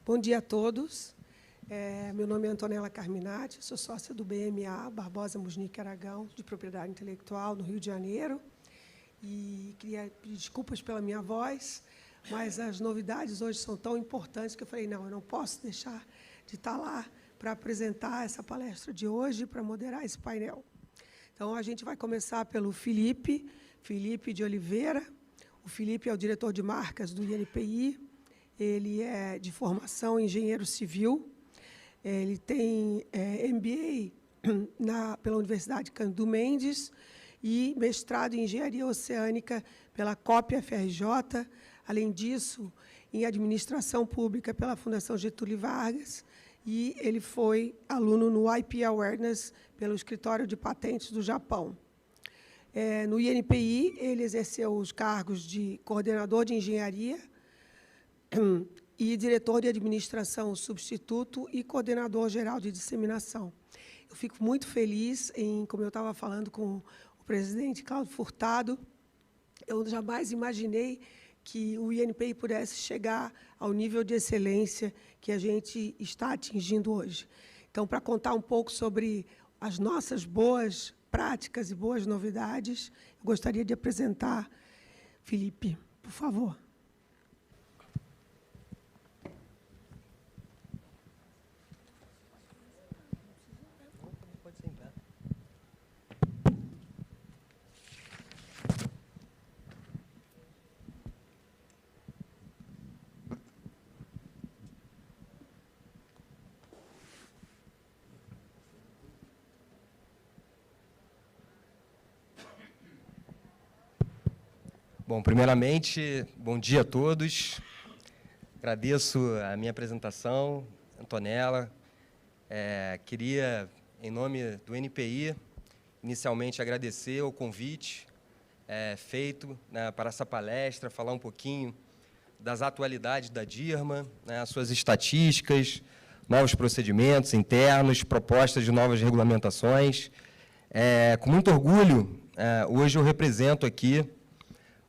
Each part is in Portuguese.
Bom dia a todos. Meu nome é Antonella Carminati, sou sócia do BMA, Barbosa Musnic Aragão, de Propriedade Intelectual, no Rio de Janeiro. E queria pedir desculpas pela minha voz, mas as novidades hoje são tão importantes que eu falei, não, eu não posso deixar de estar lá para apresentar essa palestra de hoje, para moderar esse painel. Então, a gente vai começar pelo Felipe de Oliveira. O Felipe é o diretor de marcas do INPI. Ele é de formação engenheiro civil. Ele tem MBA pela Universidade Cândido Mendes e mestrado em engenharia oceânica pela COP-FRJ. Além disso, em administração pública pela Fundação Getúlio Vargas. E ele foi aluno no IP Awareness pelo Escritório de Patentes do Japão. No INPI, ele exerceu os cargos de coordenador de engenharia e diretor de administração substituto e coordenador geral de disseminação. Eu fico muito feliz como eu estava falando com o presidente Cláudio Furtado, eu jamais imaginei que o INPI pudesse chegar ao nível de excelência que a gente está atingindo hoje. Então, para contar um pouco sobre as nossas boas práticas e boas novidades, eu gostaria de apresentar Felipe, por favor. Bom, primeiramente, bom dia a todos. Agradeço a minha apresentação, Antonella. Queria, em nome do NPI, inicialmente agradecer o convite feito para essa palestra, falar um pouquinho das atualidades da DIRMA, as suas estatísticas, novos procedimentos internos, propostas de novas regulamentações. Com muito orgulho, hoje eu represento aqui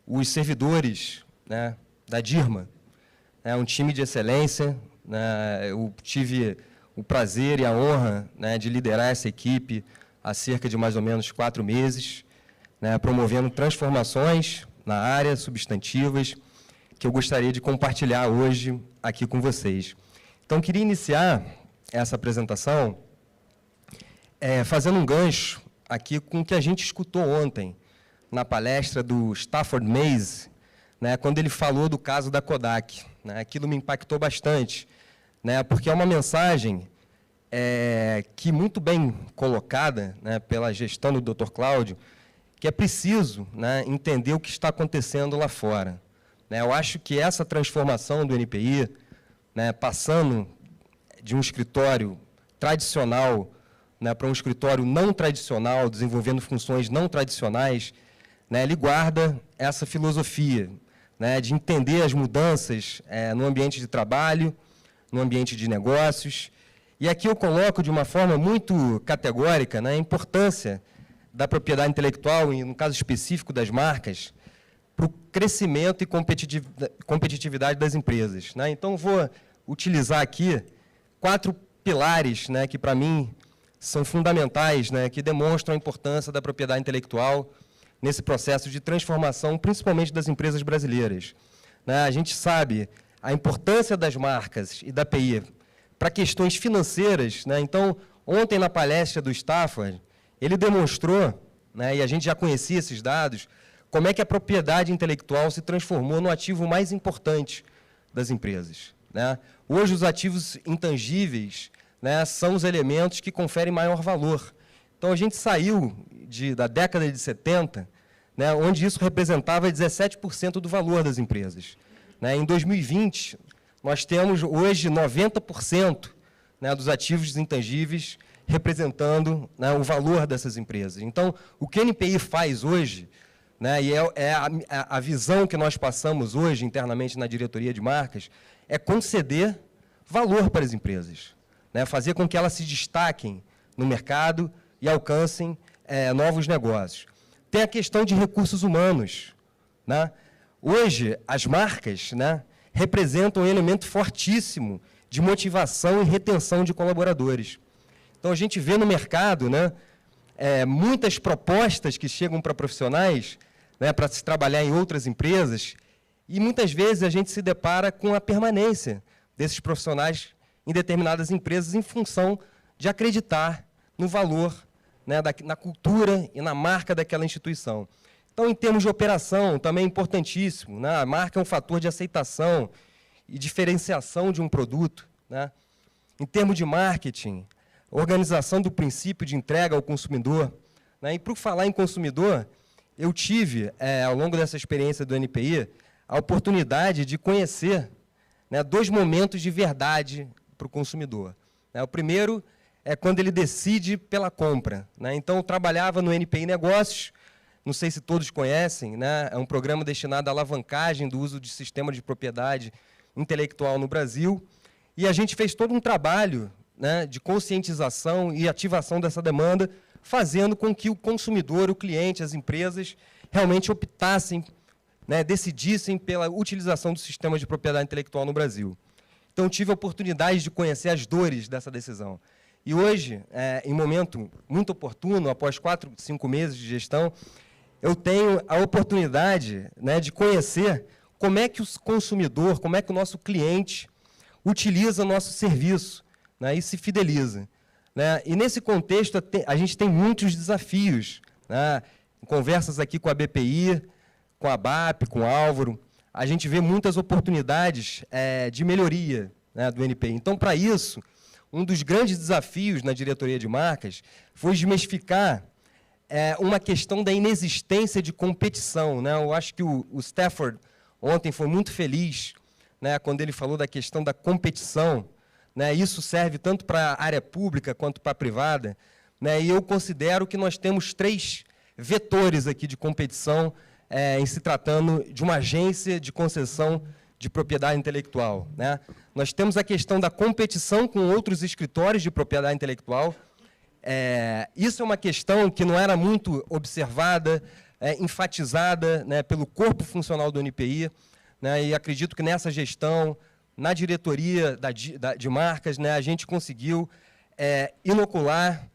os servidores da DIRMA, um time de excelência. Eu tive o prazer e a honra de liderar essa equipe há cerca de mais ou menos 4 meses, promovendo transformações na área, substantivas, que eu gostaria de compartilhar hoje aqui com vocês. Então, queria iniciar essa apresentação fazendo um gancho aqui com o que a gente escutou ontem, na palestra do Stafford Mays, quando ele falou do caso da Kodak. Aquilo me impactou bastante, porque é uma mensagem que, muito bem colocada pela gestão do Dr. Cláudio, que é preciso entender o que está acontecendo lá fora. Eu acho que essa transformação do NPI, passando de um escritório tradicional para um escritório não tradicional, desenvolvendo funções não tradicionais, ele guarda essa filosofia de entender as mudanças no ambiente de trabalho, no ambiente de negócios. E aqui eu coloco de uma forma muito categórica a importância da propriedade intelectual, e no caso específico das marcas, para o crescimento e competitividade das empresas. Então, vou utilizar aqui 4 pilares que, para mim, são fundamentais, que demonstram a importância da propriedade intelectual nesse processo de transformação, principalmente das empresas brasileiras. A gente sabe a importância das marcas e da PI para questões financeiras. Então, ontem, na palestra do Stafford, ele demonstrou, e a gente já conhecia esses dados, como é que a propriedade intelectual se transformou no ativo mais importante das empresas. Hoje, os ativos intangíveis são os elementos que conferem maior valor. Então, a gente saiu da década de 70, onde isso representava 17% do valor das empresas. Em 2020, nós temos hoje 90% dos ativos intangíveis representando o valor dessas empresas. Então, o que a NPI faz hoje, e a visão que nós passamos hoje internamente na diretoria de marcas, é conceder valor para as empresas, fazer com que elas se destaquem no mercado e alcancem novos negócios. Tem a questão de recursos humanos. Hoje, as marcas representam um elemento fortíssimo de motivação e retenção de colaboradores. Então, a gente vê no mercado, né, muitas propostas que chegam para profissionais, né, para se trabalhar em outras empresas, e muitas vezes a gente se depara com a permanência desses profissionais em determinadas empresas em função de acreditar no valor, né, na cultura e na marca daquela instituição. Então, em termos de operação, também é importantíssimo, né, a marca é um fator de aceitação e diferenciação de um produto, né. Em termos de marketing, organização do princípio de entrega ao consumidor, né, e, por falar em consumidor, eu tive, ao longo dessa experiência do NPI, a oportunidade de conhecer, né, 2 momentos de verdade para o consumidor. O primeiro é quando ele decide pela compra, né? Então, eu trabalhava no NPI Negócios, não sei se todos conhecem, né? É um programa destinado à alavancagem do uso de sistema de propriedade intelectual no Brasil, e a gente fez todo um trabalho, né, de conscientização e ativação dessa demanda, fazendo com que o consumidor, o cliente, as empresas, realmente optassem, né, decidissem pela utilização do sistema de propriedade intelectual no Brasil. Então, tive a oportunidade de conhecer as dores dessa decisão. E hoje, em momento muito oportuno, após 4, 5 meses de gestão, eu tenho a oportunidade, né, de conhecer como é que o consumidor, como é que o nosso cliente utiliza o nosso serviço, né, e se fideliza, né? E, nesse contexto, a gente tem muitos desafios, né? Conversas aqui com a BPI, com a BAP, com o Álvaro, a gente vê muitas oportunidades de melhoria, né, do NPI. Então, para isso, um dos grandes desafios na diretoria de marcas foi desmistificar uma questão da inexistência de competição, né? Eu acho que o Stafford ontem foi muito feliz, né, quando ele falou da questão da competição, né? Isso serve tanto para a área pública quanto para a privada, né? E eu considero que nós temos 3 vetores aqui de competição em se tratando de uma agência de concessão de propriedade intelectual, né? Nós temos a questão da competição com outros escritórios de propriedade intelectual. Isso é uma questão que não era muito observada, enfatizada, né, pelo corpo funcional do NPI, né, e acredito que nessa gestão, na diretoria de marcas, né, a gente conseguiu inocular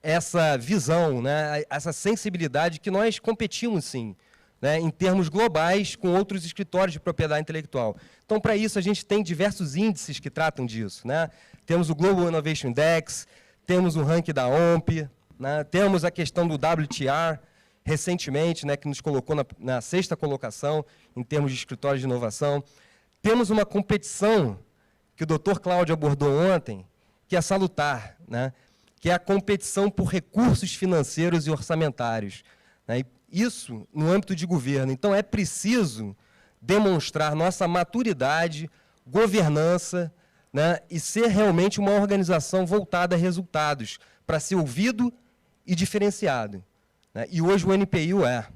essa visão, né, essa sensibilidade que nós competimos, sim, né, em termos globais com outros escritórios de propriedade intelectual. Então, para isso, a gente tem diversos índices que tratam disso, né? Temos o Global Innovation Index, temos o ranking da OMP, né? Temos a questão do WTR, recentemente, né, que nos colocou na 6ª colocação em termos de escritórios de inovação. Temos uma competição que o Dr. Cláudio abordou ontem, que é salutar, né, que é a competição por recursos financeiros e orçamentários, né? Isso no âmbito de governo. Então, é preciso demonstrar nossa maturidade, governança, né, e ser realmente uma organização voltada a resultados, para ser ouvido e diferenciado, né? E hoje o NPI o é.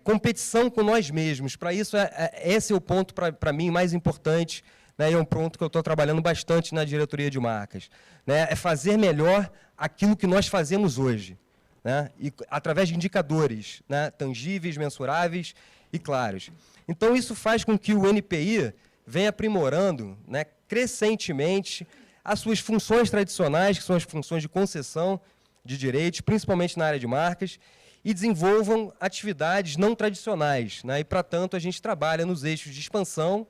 Competição com nós mesmos. Para isso, esse é o ponto, para mim, mais importante, né, e é um ponto que eu estou trabalhando bastante na diretoria de marcas, né, é fazer melhor aquilo que nós fazemos hoje, né, e através de indicadores, né, tangíveis, mensuráveis e claros. Então, isso faz com que o NPI venha aprimorando, né, crescentemente as suas funções tradicionais, que são as funções de concessão de direitos, principalmente na área de marcas, e desenvolvam atividades não tradicionais, né, e, para tanto, a gente trabalha nos eixos de expansão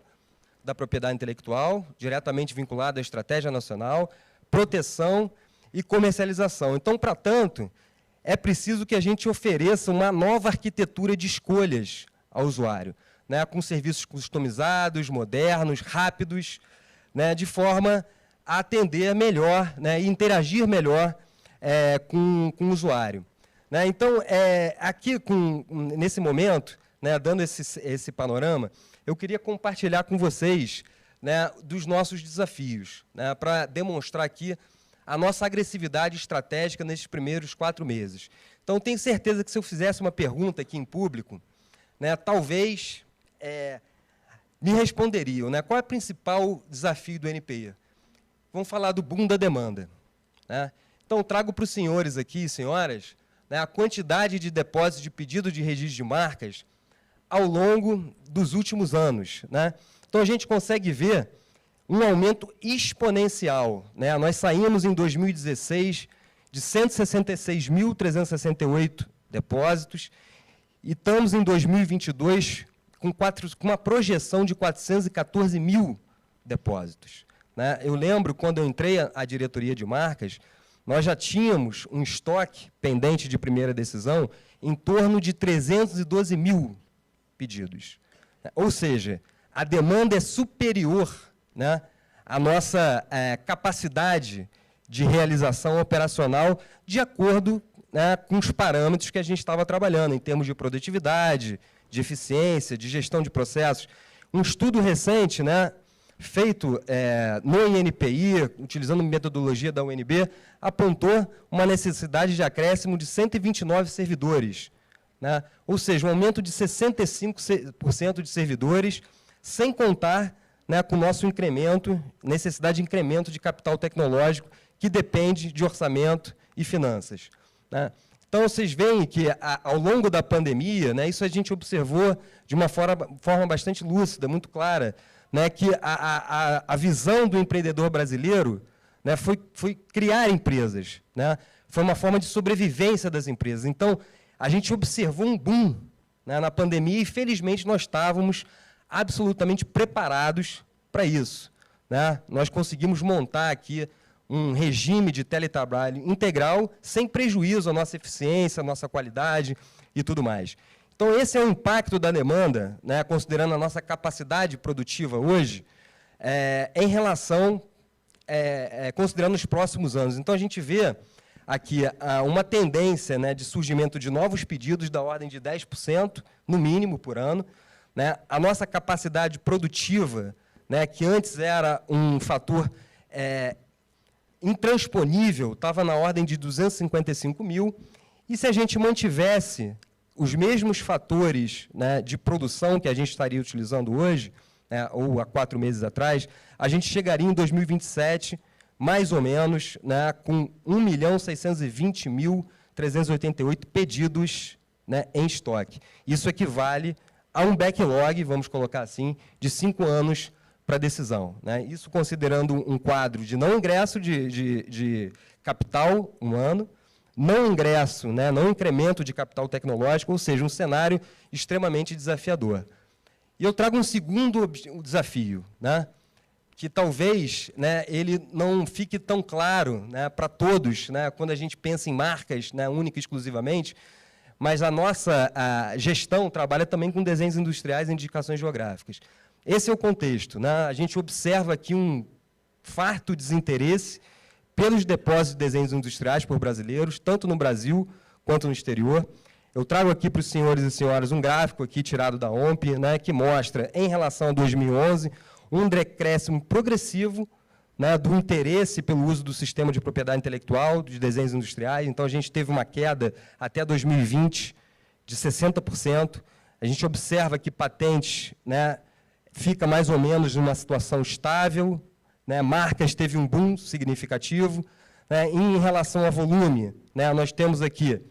da propriedade intelectual, diretamente vinculado à estratégia nacional, proteção e comercialização. Então, para tanto, é preciso que a gente ofereça uma nova arquitetura de escolhas ao usuário, né, com serviços customizados, modernos, rápidos, né, de forma a atender melhor, né, e interagir melhor com o usuário, né. Então, aqui, nesse momento, né, dando esse panorama, eu queria compartilhar com vocês, né, dos nossos desafios, né, para demonstrar aqui a nossa agressividade estratégica nesses primeiros 4 meses. Então, tenho certeza que, se eu fizesse uma pergunta aqui em público, né, talvez me responderiam, né, qual é o principal desafio do NPI? Vamos falar do boom da demanda, né? Então, trago para os senhores aqui e senhoras, né, a quantidade de depósitos de pedido de registro de marcas ao longo dos últimos anos, né? Então, a gente consegue ver um aumento exponencial, né? Nós saímos em 2016 de 166.368 depósitos e estamos em 2022 com uma projeção de 414 mil depósitos, né? Eu lembro, quando eu entrei à diretoria de marcas, nós já tínhamos um estoque pendente de primeira decisão em torno de 312 mil pedidos. Ou seja, a demanda é superior, né, à nossa capacidade de realização operacional de acordo, né, com os parâmetros que a gente estava trabalhando, em termos de produtividade, de eficiência, de gestão de processos. Um estudo recente, né, feito no INPI, utilizando metodologia da UNB, apontou uma necessidade de acréscimo de 129 servidores, né? Ou seja, um aumento de 65% de servidores, sem contar, né, com o nosso incremento, necessidade de incremento de capital tecnológico, que depende de orçamento e finanças, né? Então, vocês veem que, ao longo da pandemia, né, isso a gente observou de uma forma bastante lúcida, muito clara, né, que a visão do empreendedor brasileiro, né, foi criar empresas, né, foi uma forma de sobrevivência das empresas. Então, a gente observou um boom, né, na pandemia e, felizmente, nós estávamos absolutamente preparados para isso, né? Nós conseguimos montar aqui um regime de teletrabalho integral, sem prejuízo à nossa eficiência, à nossa qualidade e tudo mais. Então, esse é o impacto da demanda, né, considerando a nossa capacidade produtiva hoje, em relação, considerando os próximos anos. Então, a gente vê aqui uma tendência, né, de surgimento de novos pedidos da ordem de 10%, no mínimo, por ano, né? A nossa capacidade produtiva, né, que antes era um fator intransponível, estava na ordem de 255 mil, e se a gente mantivesse os mesmos fatores, né, de produção que a gente estaria utilizando hoje, né, ou há 4 meses atrás, a gente chegaria em 2027, mais ou menos, né, com 1.620.388 pedidos, né, em estoque. Isso equivale a um backlog, vamos colocar assim, de 5 anos para decisão, né? Isso considerando um quadro de não ingresso de capital humano, não ingresso, né, não incremento de capital tecnológico, ou seja, um cenário extremamente desafiador. E eu trago um segundo desafio, né, que talvez, né, ele não fique tão claro, né, para todos, né, quando a gente pensa em marcas, né, única e exclusivamente, mas a nossa gestão trabalha também com desenhos industriais e indicações geográficas. Esse é o contexto, né? A gente observa aqui um farto desinteresse pelos depósitos de desenhos industriais por brasileiros, tanto no Brasil quanto no exterior. Eu trago aqui para os senhores e senhoras um gráfico aqui tirado da OMP, né, que mostra, em relação a 2011, um decréscimo progressivo, né, do interesse pelo uso do sistema de propriedade intelectual, de desenhos industriais. Então, a gente teve uma queda até 2020 de 60%. A gente observa que patentes, né, fica mais ou menos numa situação estável, né, marcas teve um boom significativo, né, e em relação a volume, né, nós temos aqui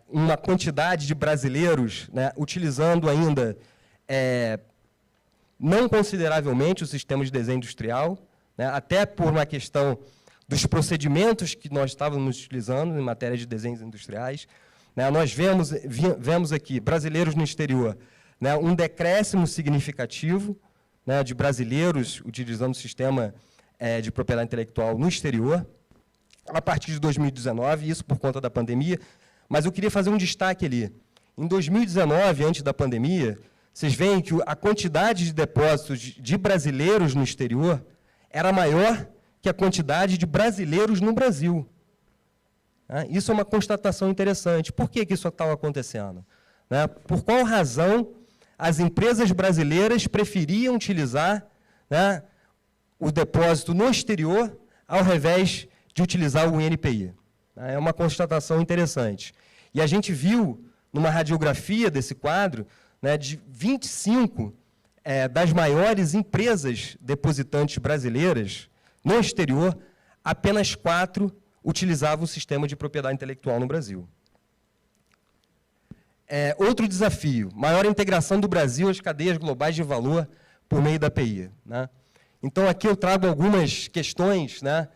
uma quantidade de brasileiros, né, utilizando ainda não consideravelmente o sistema de desenho industrial, né, até por uma questão dos procedimentos que nós estávamos utilizando em matéria de desenhos industriais, né. Nós vemos aqui brasileiros no exterior, né, um decréscimo significativo, né, de brasileiros utilizando o sistema de propriedade intelectual no exterior, a partir de 2019, isso por conta da pandemia, mas eu queria fazer um destaque ali. Em 2019, antes da pandemia, vocês veem que a quantidade de depósitos de brasileiros no exterior era maior que a quantidade de brasileiros no Brasil. Isso é uma constatação interessante. Por que isso estava acontecendo? Por qual razão as empresas brasileiras preferiam utilizar, né, o depósito no exterior ao invés de utilizar o INPI? É uma constatação interessante. E a gente viu, numa radiografia desse quadro, né, de 25 das maiores empresas depositantes brasileiras no exterior, apenas 4 utilizavam o sistema de propriedade intelectual no Brasil. Outro desafio, maior integração do Brasil às cadeias globais de valor por meio da API, né? Então, aqui eu trago algumas questões, né,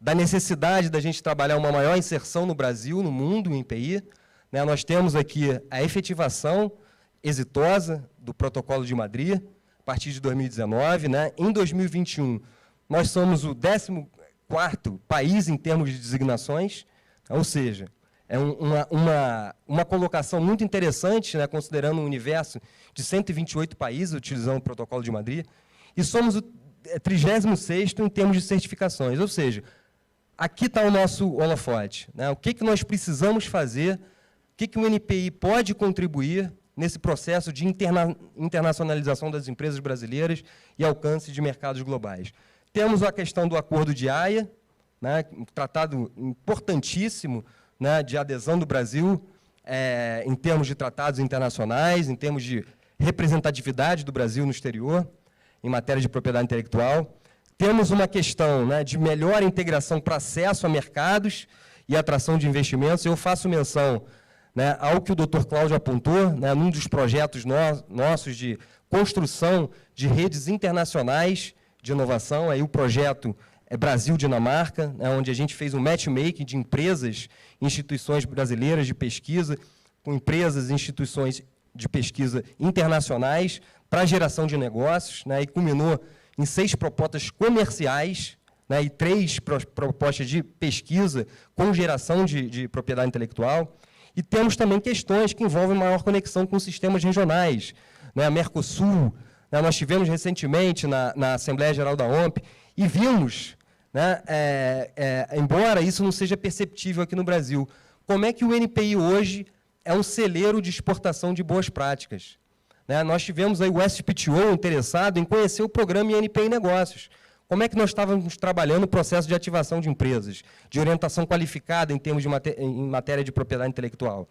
da necessidade da gente trabalhar uma maior inserção no Brasil, no mundo, em PI. Né, nós temos aqui a efetivação exitosa do Protocolo de Madrid, a partir de 2019. Né? Em 2021, nós somos o 14º país em termos de designações, ou seja, é uma colocação muito interessante, né, considerando um universo de 128 países utilizando o Protocolo de Madrid, e somos o 36º em termos de certificações, ou seja, aqui está o nosso holofote. Né? O que nós precisamos fazer, o que o NPI pode contribuir nesse processo de internacionalização das empresas brasileiras e alcance de mercados globais. Temos a questão do Acordo de Haia, né, um tratado importantíssimo, né, de adesão do Brasil em termos de tratados internacionais, em termos de representatividade do Brasil no exterior, em matéria de propriedade intelectual. Temos uma questão, né, de melhor integração para acesso a mercados e atração de investimentos. Eu faço menção, né, ao que o Dr. Cláudio apontou, né, num dos projetos nossos de construção de redes internacionais de inovação, aí o projeto Brasil-Dinamarca, né, onde a gente fez um matchmaking de empresas e instituições brasileiras de pesquisa, com empresas e instituições de pesquisa internacionais para a geração de negócios, né, e culminou em 6 propostas comerciais, né, e 3 propostas de pesquisa com geração de propriedade intelectual. E temos também questões que envolvem maior conexão com sistemas regionais, né, a Mercosul. Né, nós tivemos recentemente na Assembleia Geral da OMP e vimos, né, embora isso não seja perceptível aqui no Brasil, como é que o NPI hoje é um celeiro de exportação de boas práticas. Né, nós tivemos aí o SPTO interessado em conhecer o programa INPI Negócios. Como é que nós estávamos trabalhando o processo de ativação de empresas, de orientação qualificada em termos em matéria de propriedade intelectual?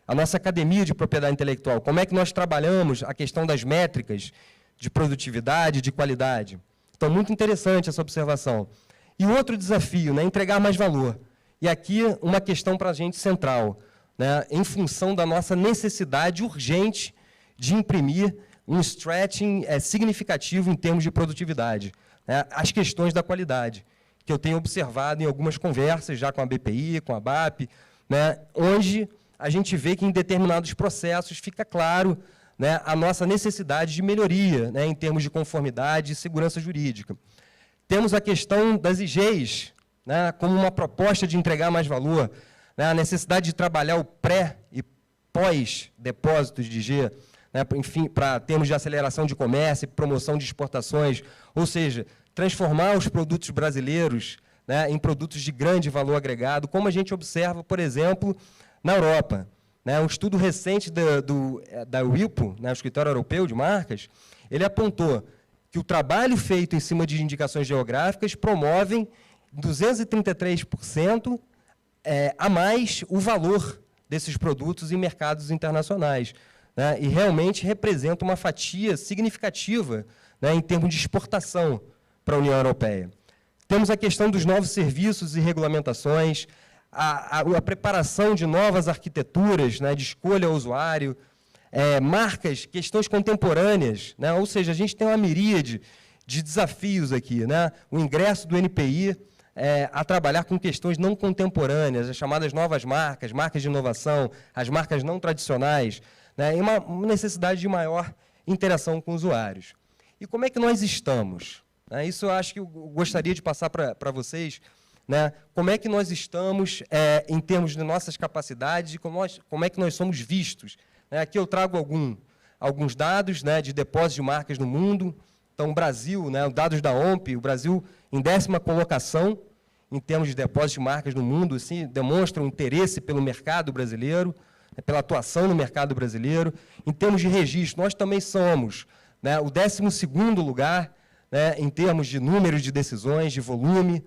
A nossa academia de propriedade intelectual, como é que nós trabalhamos a questão das métricas de produtividade, de qualidade? Então, muito interessante essa observação. E outro desafio, né, entregar mais valor. E aqui uma questão para a gente central, né, em função da nossa necessidade urgente de imprimir um stretching significativo em termos de produtividade. As questões da qualidade, que eu tenho observado em algumas conversas, já com a BPI, com a BAP, né, onde a gente vê que em determinados processos fica claro, né, a nossa necessidade de melhoria, né, em termos de conformidade e segurança jurídica. Temos a questão das IGs, né, como uma proposta de entregar mais valor, né, a necessidade de trabalhar o pré- e pós-depósitos de IG, né, enfim, para termos de aceleração de comércio, promoção de exportações, ou seja, transformar os produtos brasileiros, né, em produtos de grande valor agregado, como a gente observa, por exemplo, na Europa. Né, um estudo recente da WIPO, né, o Escritório Europeu de Marcas, ele apontou que o trabalho feito em cima de indicações geográficas promovem 233% a mais o valor desses produtos em mercados internacionais. Né, e realmente representa uma fatia significativa, né, em termos de exportação para a União Europeia. Temos a questão dos novos serviços e regulamentações, a preparação de novas arquiteturas, né, de escolha ao usuário, marcas, questões contemporâneas, né, ou seja, a gente tem uma miríade de desafios aqui. Né, o ingresso do NPI a trabalhar com questões não contemporâneas, as chamadas novas marcas, marcas de inovação, as marcas não tradicionais, né, e uma necessidade de maior interação com usuários. E como é que nós estamos? Isso eu acho que eu gostaria de passar para vocês, né, como é que nós estamos em termos de nossas capacidades e como é que nós somos vistos. Aqui eu trago alguns dados, né, de depósitos de marcas no mundo. Então, o Brasil, né, dados da OMP, o Brasil em 10ª colocação em termos de depósitos de marcas no mundo, assim, demonstra um interesse pelo mercado brasileiro, pela atuação no mercado brasileiro. Em termos de registro, nós também somos, né, o 12º lugar, né, em termos de número de decisões, de volume,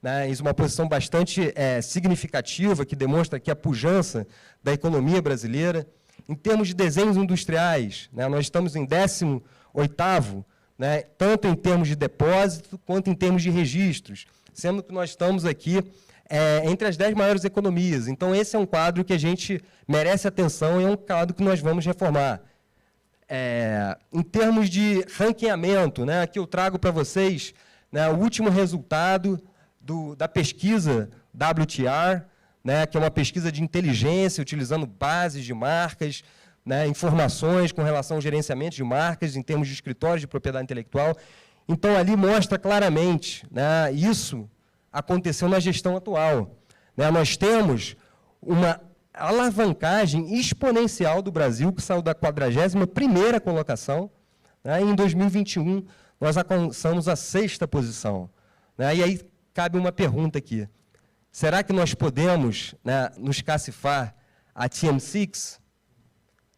né, isso é uma posição bastante significativa, que demonstra aqui a pujança da economia brasileira. Em termos de desenhos industriais, né, nós estamos em 18º, né, tanto em termos de depósito quanto em termos de registros, sendo que nós estamos aqui entre as 10 maiores economias. Então, esse é um quadro que a gente merece atenção e é um quadro que nós vamos reformar. em termos de ranqueamento, né, aqui eu trago para vocês, né, o último resultado da pesquisa WTR, né, que é uma pesquisa de inteligência, utilizando bases de marcas, né, informações com relação ao gerenciamento de marcas, em termos de escritórios de propriedade intelectual. Então, ali mostra claramente, né, isso aconteceu na gestão atual. Né, nós temos uma alavancagem exponencial do Brasil, que saiu da 41ª colocação, né, e em 2021 nós alcançamos a 6ª posição. Né, e aí cabe uma pergunta aqui. Será que nós podemos, né, nos cacifar a TM6?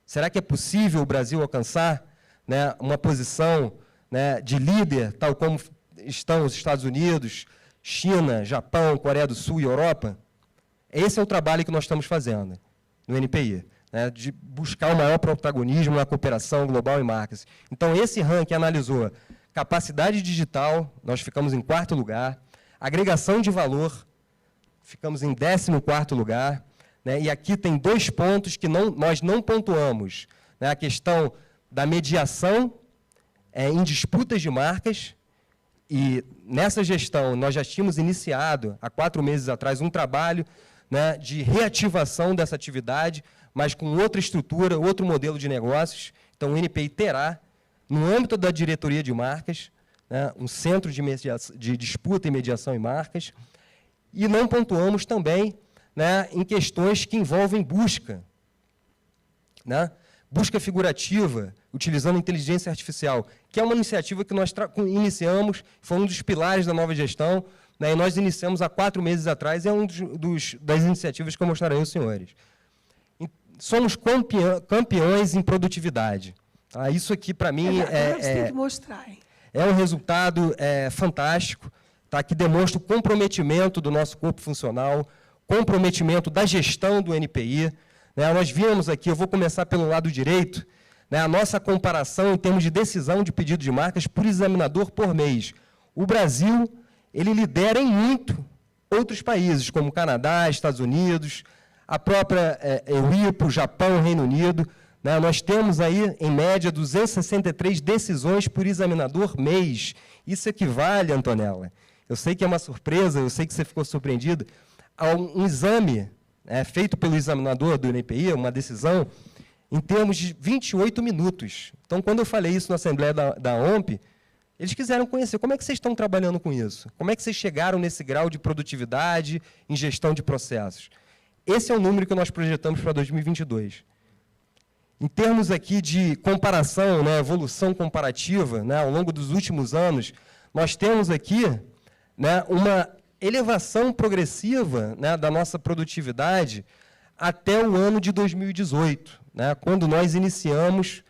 Será que é possível o Brasil alcançar, né, uma posição, né, de líder, tal como estão os Estados Unidos, China, Japão, Coreia do Sul e Europa? Esse é o trabalho que nós estamos fazendo no NPI, né, de buscar o maior protagonismo na cooperação global em marcas. Então, esse ranking analisou capacidade digital, nós ficamos em 4º lugar, agregação de valor, ficamos em 14º lugar, né, e aqui tem 2 pontos que nós não pontuamos, né, a questão da mediação em disputas de marcas, e nessa gestão nós já tínhamos iniciado, há 4 meses atrás, um trabalho, né, de reativação dessa atividade, mas com outra estrutura, outro modelo de negócios. Então, o NPI terá, no âmbito da diretoria de marcas, né, um centro de disputa e mediação em marcas, e não pontuamos também, né, em questões que envolvem busca. Né, busca figurativa, utilizando inteligência artificial, que é uma iniciativa que nós iniciamos, foi um dos pilares da nova gestão, né, e nós iniciamos há 4 meses atrás, é uma das iniciativas que eu mostrarei aos senhores. Somos campeões em produtividade. Tá? Isso aqui, para mim, tem que mostrar, hein? É um resultado fantástico, tá, que demonstra o comprometimento do nosso corpo funcional, comprometimento da gestão do NPI. Né, nós vimos aqui, eu vou começar pelo lado direito, né, a nossa comparação em termos de decisão de pedido de marcas por examinador por mês. O Brasil, ele lidera em muito outros países, como Canadá, Estados Unidos, a própria EUIPO, Japão, Reino Unido. Né, nós temos aí, em média, 263 decisões por examinador mês. Isso equivale, Antonella, eu sei que é uma surpresa, eu sei que você ficou surpreendido, a um exame feito pelo examinador do NPI, uma decisão, em termos de 28 minutos. Então, quando eu falei isso na Assembleia da OMP, eles quiseram conhecer como é que vocês estão trabalhando com isso, como é que vocês chegaram nesse grau de produtividade em gestão de processos. Esse é o número que nós projetamos para 2022. Em termos aqui de comparação, né, evolução comparativa, né, ao longo dos últimos anos, nós temos aqui, né, uma elevação progressiva, né, da nossa produtividade até o ano de 2018, né, quando nós iniciamos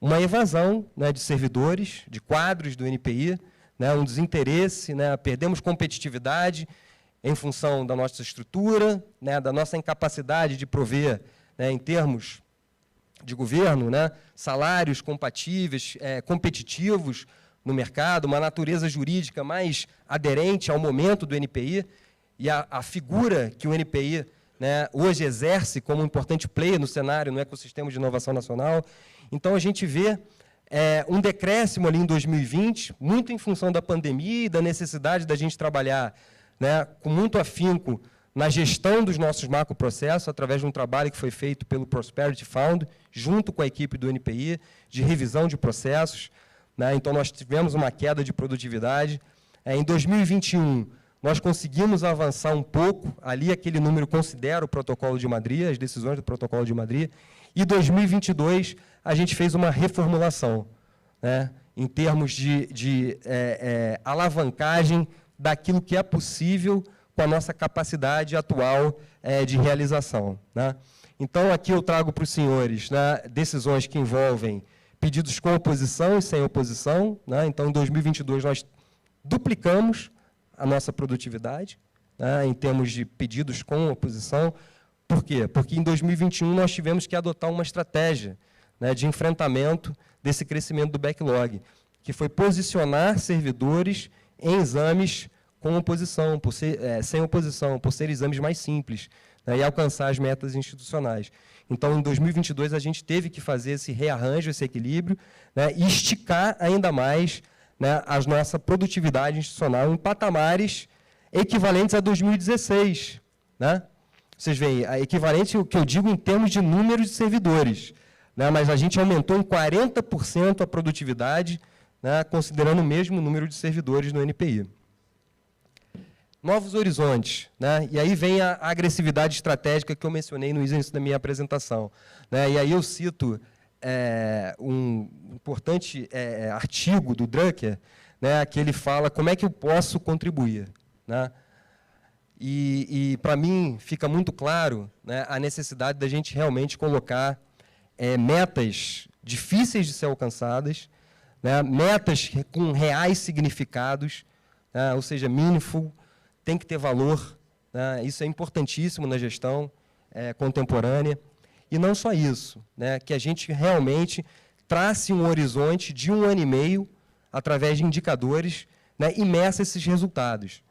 uma evasão, né, de servidores, de quadros do NPI, né, um desinteresse, né, perdemos competitividade em função da nossa estrutura, né, da nossa incapacidade de prover, né, em termos de governo, né, salários compatíveis, competitivos no mercado, uma natureza jurídica mais aderente ao momento do NPI, e a figura que o NPI, né, hoje exerce como um importante player no cenário, no ecossistema de inovação nacional. Então, a gente vê um decréscimo ali em 2020, muito em função da pandemia e da necessidade da gente trabalhar, né, com muito afinco na gestão dos nossos macroprocessos, através de um trabalho que foi feito pelo Prosperity Fund, junto com a equipe do NPI, de revisão de processos. Né? Então, nós tivemos uma queda de produtividade. Em 2021, nós conseguimos avançar um pouco, ali aquele número considera o Protocolo de Madrid, as decisões do Protocolo de Madrid, e em 2022, a gente fez uma reformulação, né, em termos de alavancagem daquilo que é possível com a nossa capacidade atual de realização. Né? Então, aqui eu trago para os senhores, né, decisões que envolvem pedidos com oposição e sem oposição. Né? Então, em 2022, nós duplicamos a nossa produtividade, né, em termos de pedidos com oposição. Por quê? Porque em 2021 nós tivemos que adotar uma estratégia, né, de enfrentamento desse crescimento do backlog, que foi posicionar servidores em exames com oposição, sem oposição, por ser exames mais simples, né, e alcançar as metas institucionais. Então, em 2022, a gente teve que fazer esse rearranjo, esse equilíbrio, né, e esticar ainda mais, né, a nossa produtividade institucional em patamares equivalentes a 2016. Né? Vocês veem, a equivalente o que eu digo em termos de número de servidores. Né, mas a gente aumentou em 40% a produtividade, né, considerando o mesmo número de servidores no NPI. Novos horizontes, né? E aí vem a agressividade estratégica que eu mencionei no início da minha apresentação. Né? E aí eu cito um importante artigo do Drucker, né, que ele fala como é que eu posso contribuir. Né? E para mim, fica muito claro, né, a necessidade da gente realmente colocar metas difíceis de ser alcançadas, né, metas com reais significados, né, ou seja, meaningful, tem que ter valor, né? Isso é importantíssimo na gestão contemporânea. E não só isso, né? Que a gente realmente trace um horizonte de 1 ano e meio, através de indicadores, né? E meça esses resultados.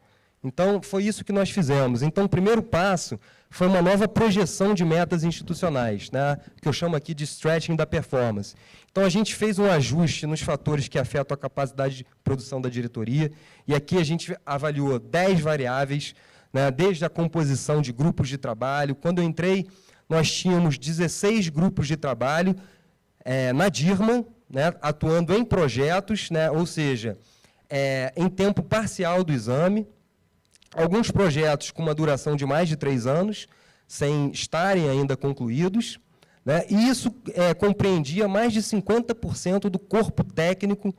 Então, foi isso que nós fizemos. Então, o primeiro passo foi uma nova projeção de metas institucionais, né? Que eu chamo aqui de stretching da performance. Então, a gente fez um ajuste nos fatores que afetam a capacidade de produção da diretoria, e aqui a gente avaliou 10 variáveis, né? Desde a composição de grupos de trabalho. Quando eu entrei, nós tínhamos 16 grupos de trabalho na DIRMA, né? Atuando em projetos, né? Ou seja, em tempo parcial do exame, alguns projetos com uma duração de mais de 3 anos, sem estarem ainda concluídos, né? E isso compreendia mais de 50% do corpo técnico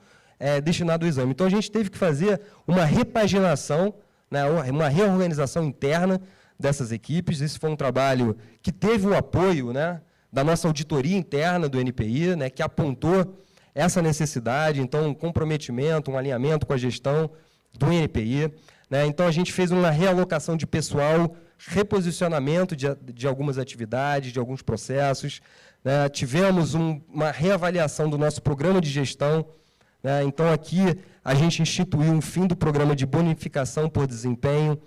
destinado ao exame. Então, a gente teve que fazer uma repaginação, né, uma reorganização interna dessas equipes. Esse foi um trabalho que teve o apoio, né, da nossa auditoria interna do NPI, né, que apontou essa necessidade, então, um comprometimento, um alinhamento com a gestão do NPI. Né? Então, a gente fez uma realocação de pessoal, reposicionamento de algumas atividades, de alguns processos. Né? Tivemos uma reavaliação do nosso programa de gestão. Né? Então, aqui, a gente instituiu um fim do programa de bonificação por desempenho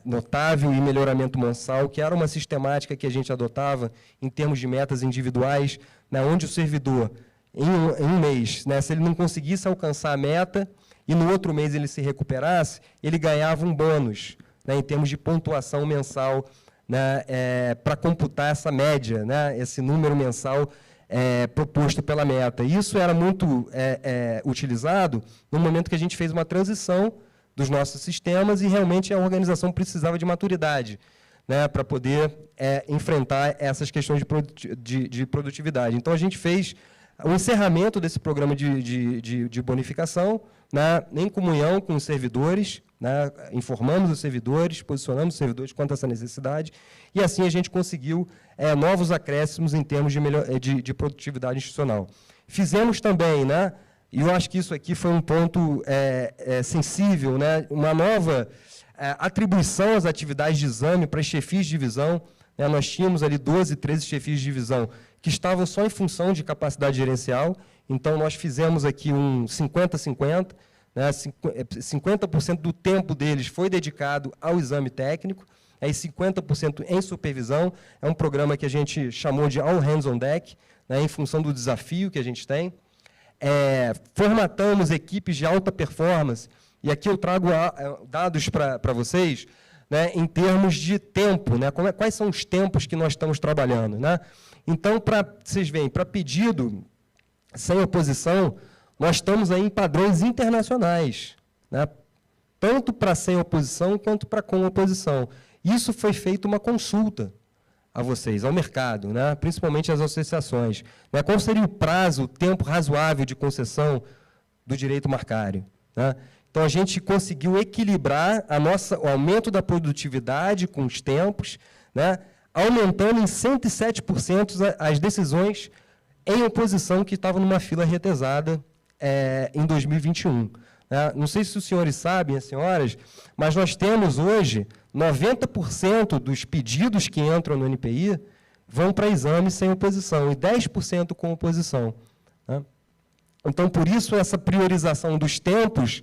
notável e melhoramento mensal, que era uma sistemática que a gente adotava em termos de metas individuais, né? Onde o servidor, em um mês, né, se ele não conseguisse alcançar a meta, e no outro mês ele se recuperasse, ele ganhava um bônus, né, em termos de pontuação mensal, né, para computar essa média, né, esse número mensal proposto pela meta. Isso era muito utilizado no momento que a gente fez uma transição dos nossos sistemas e realmente a organização precisava de maturidade, né, para poder enfrentar essas questões de produtividade. Então, a gente fez o encerramento desse programa de bonificação, né, em comunhão com os servidores, né, informamos os servidores, posicionamos os servidores quanto a essa necessidade, e assim a gente conseguiu novos acréscimos em termos de produtividade institucional. Fizemos também, né, e eu acho que isso aqui foi um ponto sensível, né, uma nova atribuição às atividades de exame para as chefias de divisão. Né, nós tínhamos ali 12, 13 chefias de divisão que estavam só em função de capacidade gerencial. Então, nós fizemos aqui um 50-50, né, 50% do tempo deles foi dedicado ao exame técnico, e 50% em supervisão. É um programa que a gente chamou de All Hands on Deck, né, em função do desafio que a gente tem. Formatamos equipes de alta performance, e aqui eu trago dados para vocês, né, em termos de tempo, né, quais são os tempos que nós estamos trabalhando. Né? Então, vocês veem, para pedido sem oposição, nós estamos aí em padrões internacionais, né, tanto para sem oposição quanto para com oposição. Isso foi feito uma consulta a vocês, ao mercado, né, principalmente às associações. Né, qual seria o prazo, o tempo razoável de concessão do direito marcário? Né? Então, a gente conseguiu equilibrar o aumento da produtividade com os tempos, né, aumentando em 107% as decisões em oposição que estavam numa fila retesada em 2021. Né? Não sei se os senhores sabem, as senhoras, mas nós temos hoje 90% dos pedidos que entram no NPI vão para exame sem oposição e 10% com oposição. Né? Então, por isso, essa priorização dos tempos,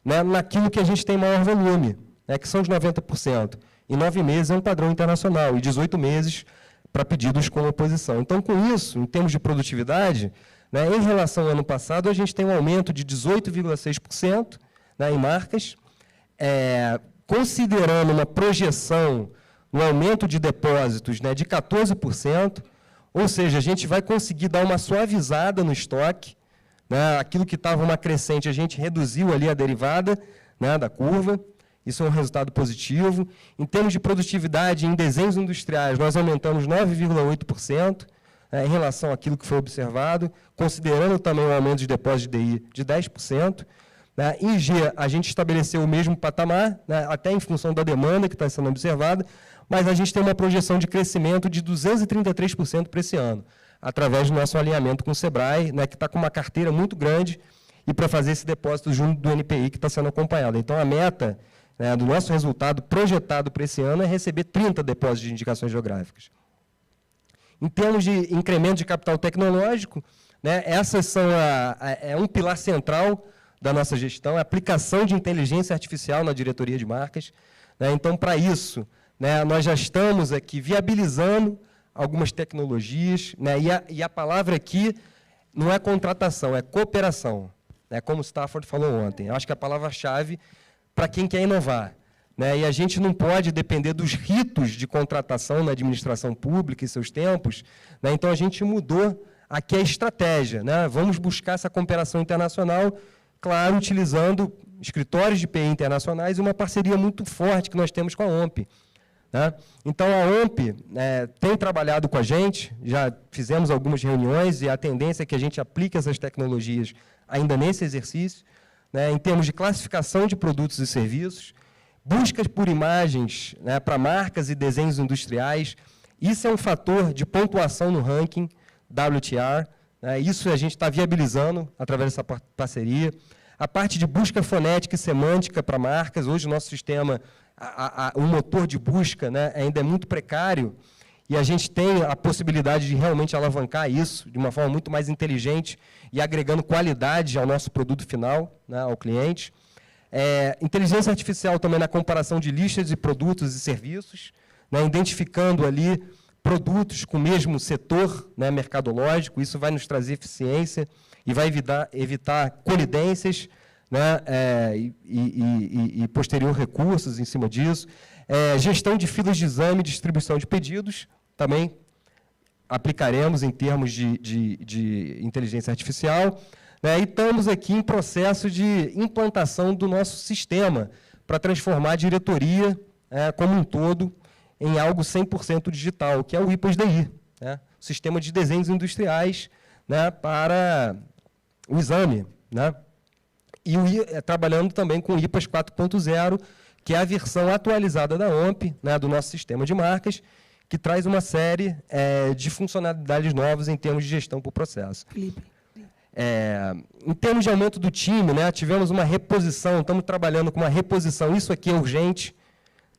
né, naquilo que a gente tem maior volume, né, que são os 90%. Em 9 meses é um padrão internacional, e 18 meses para pedidos com oposição. Então, com isso, em termos de produtividade, né, em relação ao ano passado, a gente tem um aumento de 18,6%, né, em marcas, considerando uma projeção, um aumento de depósitos, né, de 14%, ou seja, a gente vai conseguir dar uma suavizada no estoque, né, aquilo que estava uma crescente, a gente reduziu ali a derivada, né, da curva, isso é um resultado positivo. Em termos de produtividade, em desenhos industriais, nós aumentamos 9,8%, em relação àquilo que foi observado, considerando também o aumento de depósito de DI de 10%. Né? Em G, a gente estabeleceu o mesmo patamar, né, até em função da demanda que está sendo observada, mas a gente tem uma projeção de crescimento de 233% para esse ano, através do nosso alinhamento com o SEBRAE, né, que está com uma carteira muito grande, e para fazer esse depósito junto do NPI que está sendo acompanhado. Então, a meta, né, do nosso resultado projetado para esse ano é receber 30 depósitos de indicações geográficas. Em termos de incremento de capital tecnológico, né, essas são um pilar central da nossa gestão, a aplicação de inteligência artificial na diretoria de marcas. Né, então, para isso, né, nós já estamos aqui viabilizando algumas tecnologias, né, e a palavra aqui não é contratação, é cooperação, né, como o Stafford falou ontem. Eu acho que a palavra-chave para quem quer inovar. Né, e a gente não pode depender dos ritos de contratação na administração pública e seus tempos. Né, então, a gente mudou aqui a estratégia. Né, vamos buscar essa cooperação internacional, claro, utilizando escritórios de PI internacionais e uma parceria muito forte que nós temos com a OMP. Né. Então, a OMP tem trabalhado com a gente, já fizemos algumas reuniões, e a tendência é que a gente aplique essas tecnologias ainda nesse exercício, né, em termos de classificação de produtos e serviços, buscas por imagens, né, para marcas e desenhos industriais. Isso é um fator de pontuação no ranking WTR. Né, isso a gente está viabilizando através dessa parceria. A parte de busca fonética e semântica para marcas. Hoje, o nosso sistema, o motor de busca, né, ainda é muito precário, e a gente tem a possibilidade de realmente alavancar isso de uma forma muito mais inteligente e agregando qualidade ao nosso produto final, né, ao cliente. Inteligência artificial também na comparação de listas de produtos e serviços, né, identificando ali produtos com o mesmo setor, né, mercadológico. Isso vai nos trazer eficiência e vai evitar colidências, né, e posterior recursos em cima disso. Gestão de filas de exame e distribuição de pedidos, também aplicaremos em termos de inteligência artificial. E estamos aqui em processo de implantação do nosso sistema para transformar a diretoria como um todo em algo 100% digital, que é o IPAS-DI, né, Sistema de Desenhos Industriais, né, para o exame. Né, e trabalhando também com o IPAS 4.0, que é a versão atualizada da OMP, né, do nosso sistema de marcas, que traz uma série de funcionalidades novas em termos de gestão por processo. Felipe. Em termos de aumento do time, né, tivemos uma reposição, estamos trabalhando com uma reposição, isso aqui é urgente,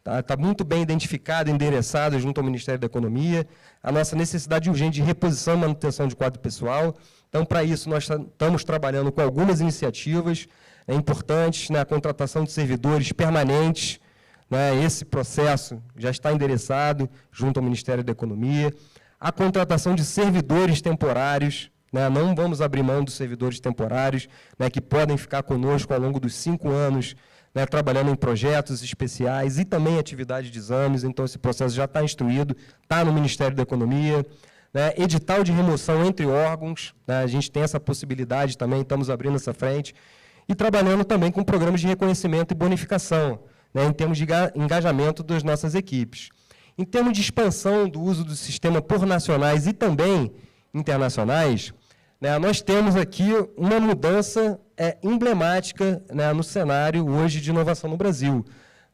está muito bem identificado, endereçado junto ao Ministério da Economia, a nossa necessidade urgente de reposição e manutenção de quadro pessoal. Então, para isso, nós estamos trabalhando com algumas iniciativas importantes, né, a contratação de servidores permanentes, né, esse processo já está endereçado junto ao Ministério da Economia, a contratação de servidores temporários, né, não vamos abrir mão dos servidores temporários, né, que podem ficar conosco ao longo dos 5 anos, né, trabalhando em projetos especiais e também atividade de exames. Então, esse processo já está instruído, está no Ministério da Economia. Né, edital de remoção entre órgãos, né, a gente tem essa possibilidade também, estamos abrindo essa frente, e trabalhando também com programas de reconhecimento e bonificação, né, em termos de engajamento das nossas equipes. Em termos de expansão do uso do sistema por nacionais e também internacionais, né, nós temos aqui uma mudança emblemática, né, no cenário hoje de inovação no Brasil.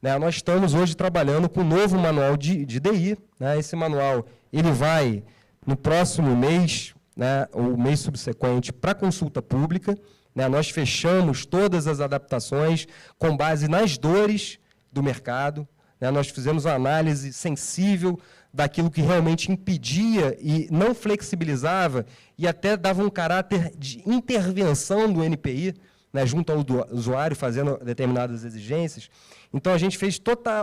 Né, nós estamos hoje trabalhando com um novo manual de DI. Né, esse manual ele vai, no próximo mês, né, ou mês subsequente, para consulta pública. Né, nós fechamos todas as adaptações com base nas dores do mercado. Né, nós fizemos uma análise sensível daquilo que realmente impedia e não flexibilizava e até dava um caráter de intervenção do NPI, né, junto ao usuário, fazendo determinadas exigências. Então, a gente fez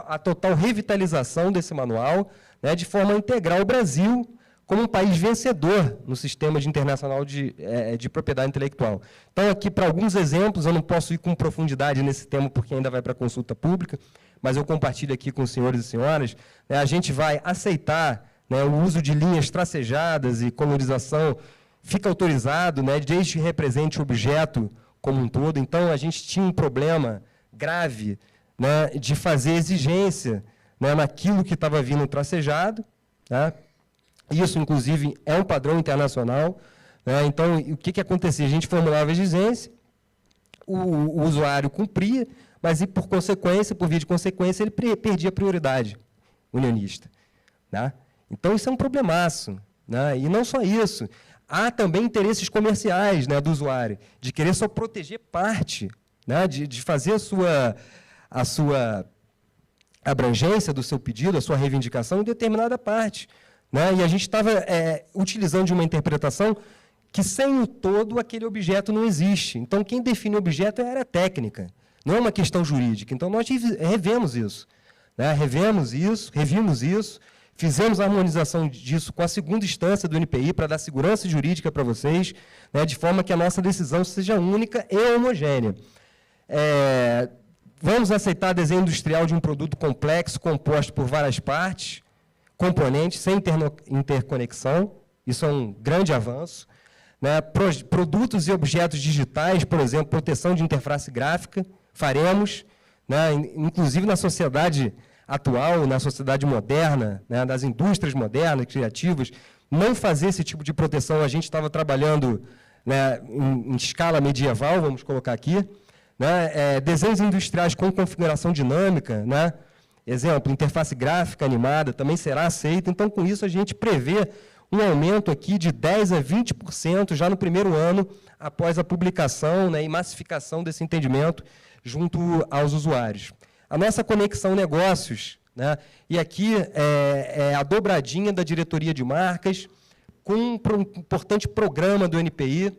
a total revitalização desse manual, né, de forma a integrar o Brasil como um país vencedor no sistema internacional de propriedade intelectual. Então, aqui, para alguns exemplos, eu não posso ir com profundidade nesse tema, porque ainda vai para a consulta pública, mas eu compartilho aqui com os senhores e senhoras, né, a gente vai aceitar, né, o uso de linhas tracejadas e colorização, fica autorizado, né, desde que represente o objeto como um todo. Então, a gente tinha um problema grave, né, de fazer exigência, né, naquilo que estava vindo tracejado, né? Isso, inclusive, é um padrão internacional, né? Então, o que acontecia? A gente formulava a exigência, o usuário cumpria, mas, por consequência, por via de consequência, ele perdia a prioridade unionista, né? Então, isso é um problemaço, né? E não só isso, há também interesses comerciais, né, do usuário, de querer só proteger parte, né, de fazer a sua abrangência do seu pedido, a sua reivindicação em determinada parte, né? E a gente estava utilizando de uma interpretação que, sem o todo, aquele objeto não existe. Então, quem define o objeto é a área técnica, não é uma questão jurídica. Então, nós revemos isso, né? Revimos isso, fizemos a harmonização disso com a segunda instância do NPI para dar segurança jurídica para vocês, né, de forma que a nossa decisão seja única e homogênea. Vamos aceitar desenho industrial de um produto complexo, composto por várias partes, componentes, sem interconexão. Isso é um grande avanço, né? Produtos e objetos digitais, por exemplo, proteção de interface gráfica, faremos, né? Inclusive na sociedade atual, na sociedade moderna, né? Das indústrias modernas, criativas, não fazer esse tipo de proteção. A gente estava trabalhando, né, em escala medieval, vamos colocar aqui, né? Desenhos industriais com configuração dinâmica, né? Exemplo, interface gráfica animada também será aceita. Então, com isso, a gente prevê um aumento aqui de 10% a 20% já no primeiro ano, após a publicação, né, e massificação desse entendimento junto aos usuários. A nossa conexão negócios, né, e aqui é a dobradinha da diretoria de marcas, com um importante programa do NPI,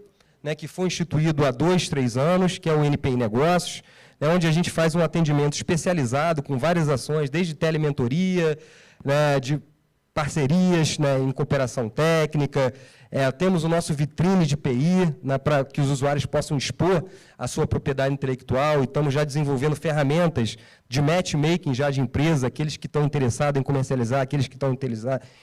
né, que foi instituído há 2, 3 anos, que é o NPI Negócios, né, onde a gente faz um atendimento especializado com várias ações, desde telementoria, né, de parcerias, né, em cooperação técnica, temos o nosso vitrine de PI, né, para que os usuários possam expor a sua propriedade intelectual, e estamos já desenvolvendo ferramentas de matchmaking já de empresa, aqueles que estão interessados em comercializar, aqueles que estão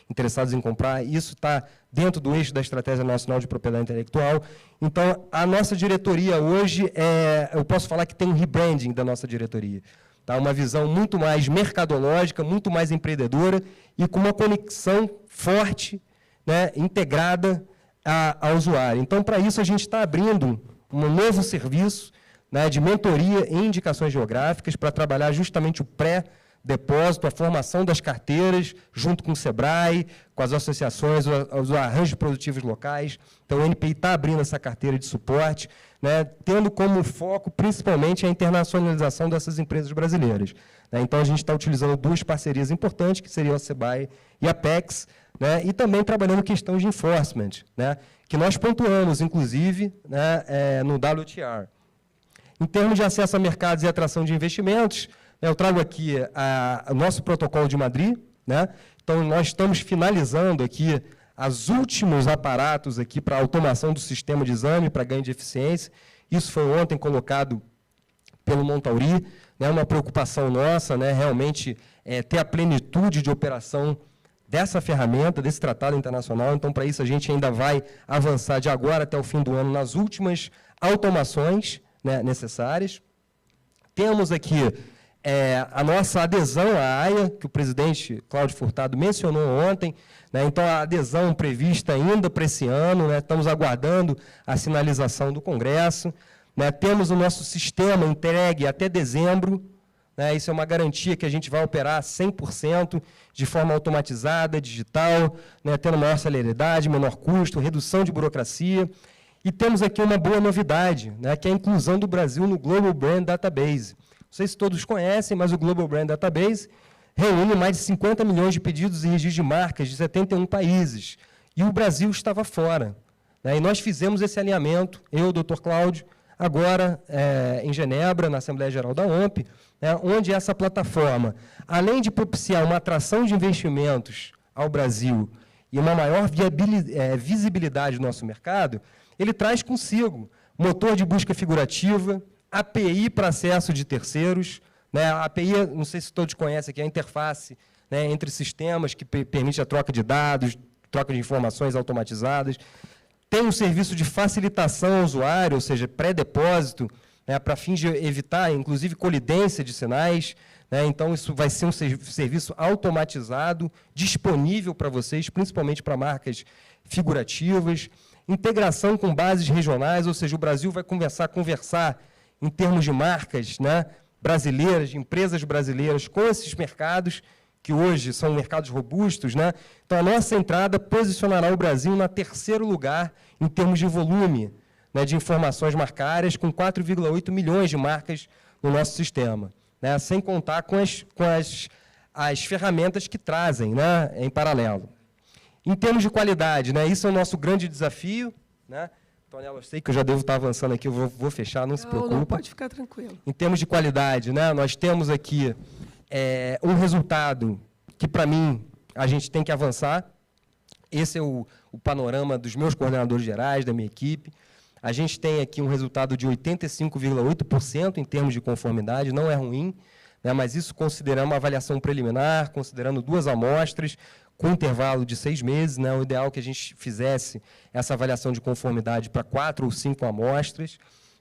interessados em comprar. Isso está dentro do eixo da Estratégia Nacional de Propriedade Intelectual. Então, a nossa diretoria hoje, eu posso falar que tem um rebranding da nossa diretoria. Tá? Uma visão muito mais mercadológica, muito mais empreendedora e com uma conexão forte, né, integrada ao usuário. Então, para isso, a gente está abrindo um novo serviço, né, de mentoria em indicações geográficas para trabalhar justamente o pré-depósito, a formação das carteiras, junto com o SEBRAE, com as associações, os arranjos produtivos locais. Então, o NPI está abrindo essa carteira de suporte, né, tendo como foco, principalmente, a internacionalização dessas empresas brasileiras. Né? Então, a gente está utilizando 2 parcerias importantes, que seriam a SEBAE e a PEX, né, e também trabalhando questões de enforcement, né, que nós pontuamos, inclusive, né, no WTR. Em termos de acesso a mercados e atração de investimentos, eu trago aqui o nosso protocolo de Madrid, né? Então, nós estamos finalizando aqui os últimos aparatos aqui para automação do sistema de exame, para ganho de eficiência. Isso foi ontem colocado pelo Montauri, né? Uma preocupação nossa, né? Realmente ter a plenitude de operação dessa ferramenta, desse tratado internacional. Então, para isso, a gente ainda vai avançar de agora até o fim do ano nas últimas automações, né, necessárias. Temos aqui a nossa adesão à AIA, que o presidente Cláudio Furtado mencionou ontem, né, então a adesão prevista ainda para esse ano, né, estamos aguardando a sinalização do Congresso, né, temos o nosso sistema entregue até dezembro, né, isso é uma garantia que a gente vai operar 100% de forma automatizada, digital, né, tendo maior celeridade, menor custo, redução de burocracia. E temos aqui uma boa novidade, né, que é a inclusão do Brasil no Global Brand Database. Não sei se todos conhecem, mas o Global Brand Database reúne mais de 50 milhões de pedidos e registros de marcas de 71 países. E o Brasil estava fora. Né, e nós fizemos esse alinhamento, eu, o Dr. Cláudio, agora em Genebra, na Assembleia Geral da OMP, né, onde essa plataforma, além de propiciar uma atração de investimentos ao Brasil e uma maior visibilidade do nosso mercado, ele traz consigo motor de busca figurativa, API para acesso de terceiros, né? A API, não sei se todos conhecem aqui, é a interface, né, entre sistemas que permite a troca de dados, troca de informações automatizadas. Tem um serviço de facilitação ao usuário, ou seja, pré-depósito, né, para fins de evitar, inclusive, colidência de sinais. Né? Então, isso vai ser um serviço automatizado, disponível para vocês, principalmente para marcas figurativas. Integração com bases regionais, ou seja, o Brasil vai conversar em termos de marcas, né, brasileiras, de empresas brasileiras, com esses mercados, que hoje são mercados robustos. Né? Então, a nossa entrada posicionará o Brasil no terceiro lugar em termos de volume, né, de informações marcárias, com 4,8 milhões de marcas no nosso sistema, né, sem contar com as ferramentas que trazem, né, em paralelo. Em termos de qualidade, né, isso é o nosso grande desafio. Né? Antonella, eu sei que eu já devo estar avançando aqui, eu vou fechar, não se preocupe. Não, pode ficar tranquilo. Em termos de qualidade, né, nós temos aqui um resultado que, para mim, a gente tem que avançar. Esse é o panorama dos meus coordenadores gerais, da minha equipe. A gente tem aqui um resultado de 85,8% em termos de conformidade, não é ruim, né, mas isso considerando uma avaliação preliminar, considerando 2 amostras, com intervalo de 6 meses. Né, o ideal é que a gente fizesse essa avaliação de conformidade para 4 ou 5 amostras.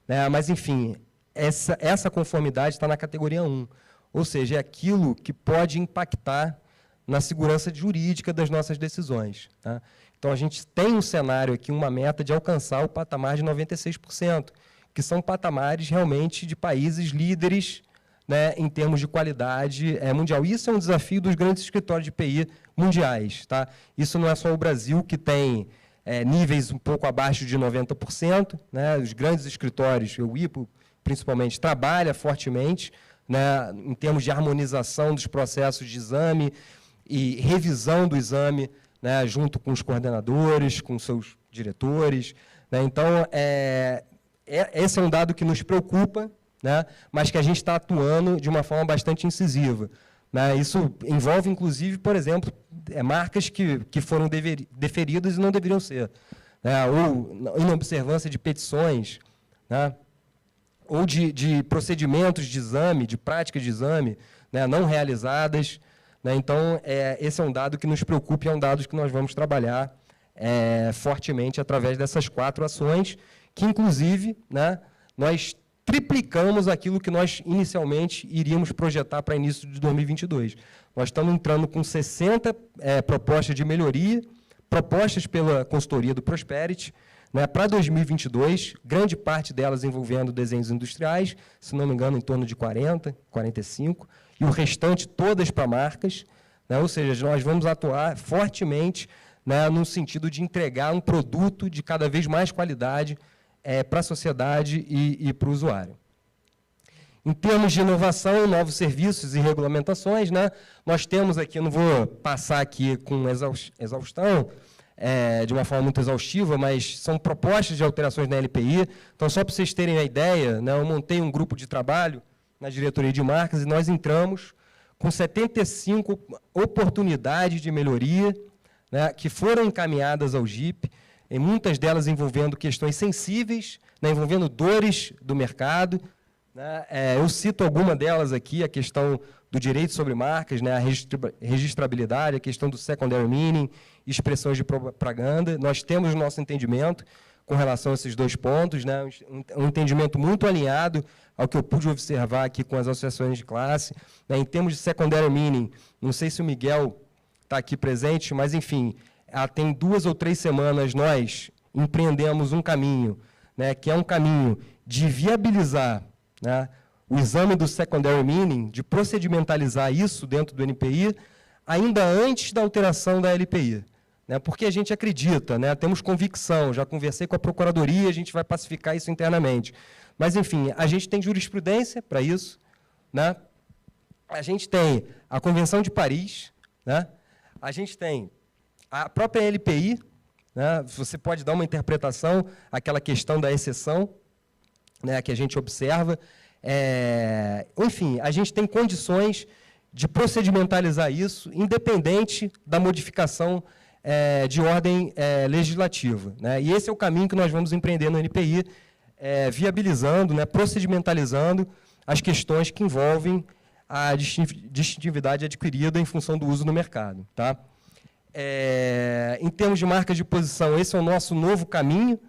Né, mas, enfim, essa conformidade está na categoria 1, ou seja, é aquilo que pode impactar na segurança jurídica das nossas decisões. Tá? Então, a gente tem um cenário aqui, uma meta de alcançar o patamar de 96%, que são patamares realmente de países líderes, né, em termos de qualidade mundial. Isso é um desafio dos grandes escritórios de TI mundiais. Tá? Isso não é só o Brasil, que tem níveis um pouco abaixo de 90%. Né? Os grandes escritórios, o IPO, principalmente, trabalha fortemente, né, em termos de harmonização dos processos de exame e revisão do exame, né, junto com os coordenadores, com seus diretores. Né? Então, esse é um dado que nos preocupa, né, mas que a gente está atuando de uma forma bastante incisiva. Né? Isso envolve, inclusive, por exemplo, marcas que foram deferidas e não deveriam ser, né? Ou inobservância de petições, né? Ou de procedimentos de exame, de práticas de exame, né, não realizadas. Né? Então, esse é um dado que nos preocupa e é um dado que nós vamos trabalhar fortemente através dessas 4 ações, que, inclusive, né, nós triplicamos aquilo que nós inicialmente iríamos projetar para início de 2022. Nós estamos entrando com 60 propostas de melhoria, propostas pela consultoria do Prosperity, né, para 2022, grande parte delas envolvendo desenhos industriais, se não me engano, em torno de 40, 45, e o restante todas para marcas. Né, ou seja, nós vamos atuar fortemente, né, no sentido de entregar um produto de cada vez mais qualidade para a sociedade e para o usuário. Em termos de inovação, novos serviços e regulamentações, né, nós temos aqui, não vou passar aqui com exaustão, de uma forma muito exaustiva, mas são propostas de alterações na LPI. Então, só para vocês terem a ideia, né, eu montei um grupo de trabalho na diretoria de marcas e nós entramos com 75 oportunidades de melhoria, né, que foram encaminhadas ao GIP, e muitas delas envolvendo questões sensíveis, né, envolvendo dores do mercado. Né, eu cito alguma delas aqui, a questão do direito sobre marcas, né, a registrabilidade, a questão do secondary meaning, expressões de propaganda. Nós temos o nosso entendimento com relação a esses 2 pontos, né, um entendimento muito alinhado ao que eu pude observar aqui com as associações de classe. Né, em termos de secondary meaning, não sei se o Miguel está aqui presente, mas, enfim, tem 2 ou 3 semanas nós empreendemos um caminho, né, que é um caminho de viabilizar, né, o exame do secondary meaning, de procedimentalizar isso dentro do NPI, ainda antes da alteração da LPI. Né, porque a gente acredita, né, temos convicção, já conversei com a Procuradoria, a gente vai pacificar isso internamente. Mas, enfim, a gente tem jurisprudência para isso. Né, a gente tem a Convenção de Paris, né, a gente tem a própria LPI, né, você pode dar uma interpretação, aquela questão da exceção, né, que a gente observa. Enfim, a gente tem condições de procedimentalizar isso, independente da modificação de ordem legislativa, né? E esse é o caminho que nós vamos empreender no NPI, viabilizando, né, procedimentalizando as questões que envolvem a distintividade adquirida em função do uso no mercado. Tá? Em termos de marcas de posição, esse é o nosso novo caminho,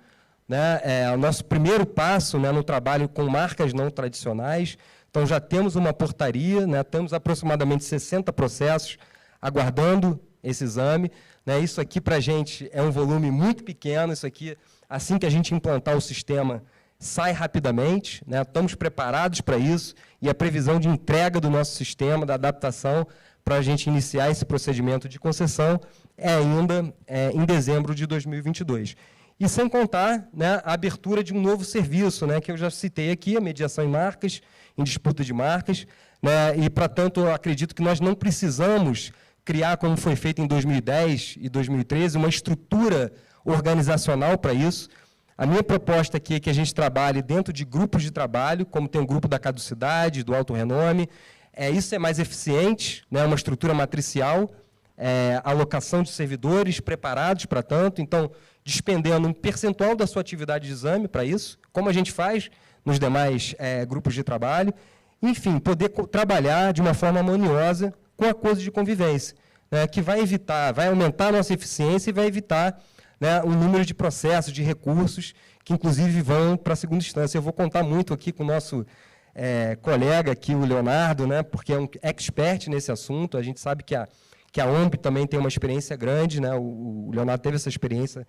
né? O nosso primeiro passo, né, no trabalho com marcas não tradicionais. Então, já temos uma portaria, né, temos aproximadamente 60 processos aguardando esse exame, né? Isso aqui, para a gente, é um volume muito pequeno. Isso aqui, assim que a gente implantar o sistema, sai rapidamente, né? Estamos preparados para isso, e a previsão de entrega do nosso sistema, da adaptação, para a gente iniciar esse procedimento de concessão, é ainda em dezembro de 2022. E sem contar, né, a abertura de um novo serviço, né, que eu já citei aqui, a mediação em marcas, em disputa de marcas, né, e, portanto, eu acredito que nós não precisamos criar, como foi feito em 2010 e 2013, uma estrutura organizacional para isso. A minha proposta aqui é que a gente trabalhe dentro de grupos de trabalho, como tem o grupo da caducidade, do alto renome. Isso é mais eficiente, né, uma estrutura matricial, alocação de servidores preparados para tanto, então, despendendo um percentual da sua atividade de exame para isso, como a gente faz nos demais grupos de trabalho. Enfim, poder trabalhar de uma forma harmoniosa com acordo de convivência, né, que vai aumentar a nossa eficiência e vai evitar, né, o número de processos, de recursos, que, inclusive, vão para a segunda instância. Eu vou contar muito aqui com o nosso colega aqui, o Leonardo, né, porque é um expert nesse assunto. A gente sabe que a OMB também tem uma experiência grande, né, o Leonardo teve essa experiência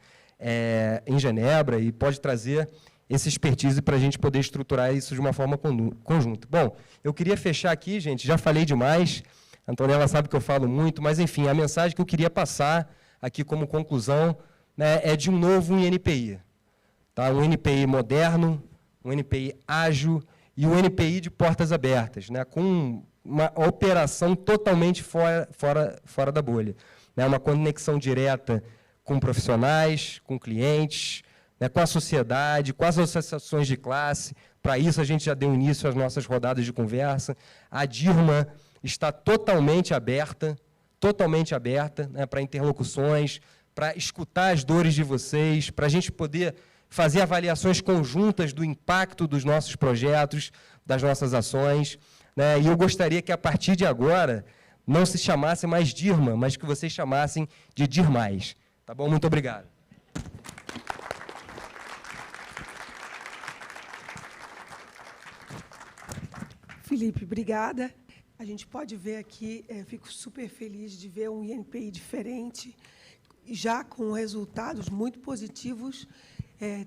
em Genebra e pode trazer esse expertise para a gente poder estruturar isso de uma forma conjunta. Bom, eu queria fechar aqui, gente, já falei demais, a Antonella sabe que eu falo muito, mas, enfim, a mensagem que eu queria passar aqui como conclusão, né, é de um novo INPI. Tá? Um INPI moderno, um INPI ágil e um INPI de portas abertas, né, com uma operação totalmente fora da bolha. Né, uma conexão direta com profissionais, com clientes, né, com a sociedade, com as associações de classe. Para isso, a gente já deu início às nossas rodadas de conversa. A DIRMA está totalmente aberta, né, para interlocuções, para escutar as dores de vocês, para a gente poder fazer avaliações conjuntas do impacto dos nossos projetos, das nossas ações, né? E eu gostaria que, a partir de agora, não se chamasse mais DIRMA, mas que vocês chamassem de DIRMais. Tá bom? Muito obrigado. Felipe, obrigada. A gente pode ver aqui, fico super feliz de ver um INPI diferente, já com resultados muito positivos,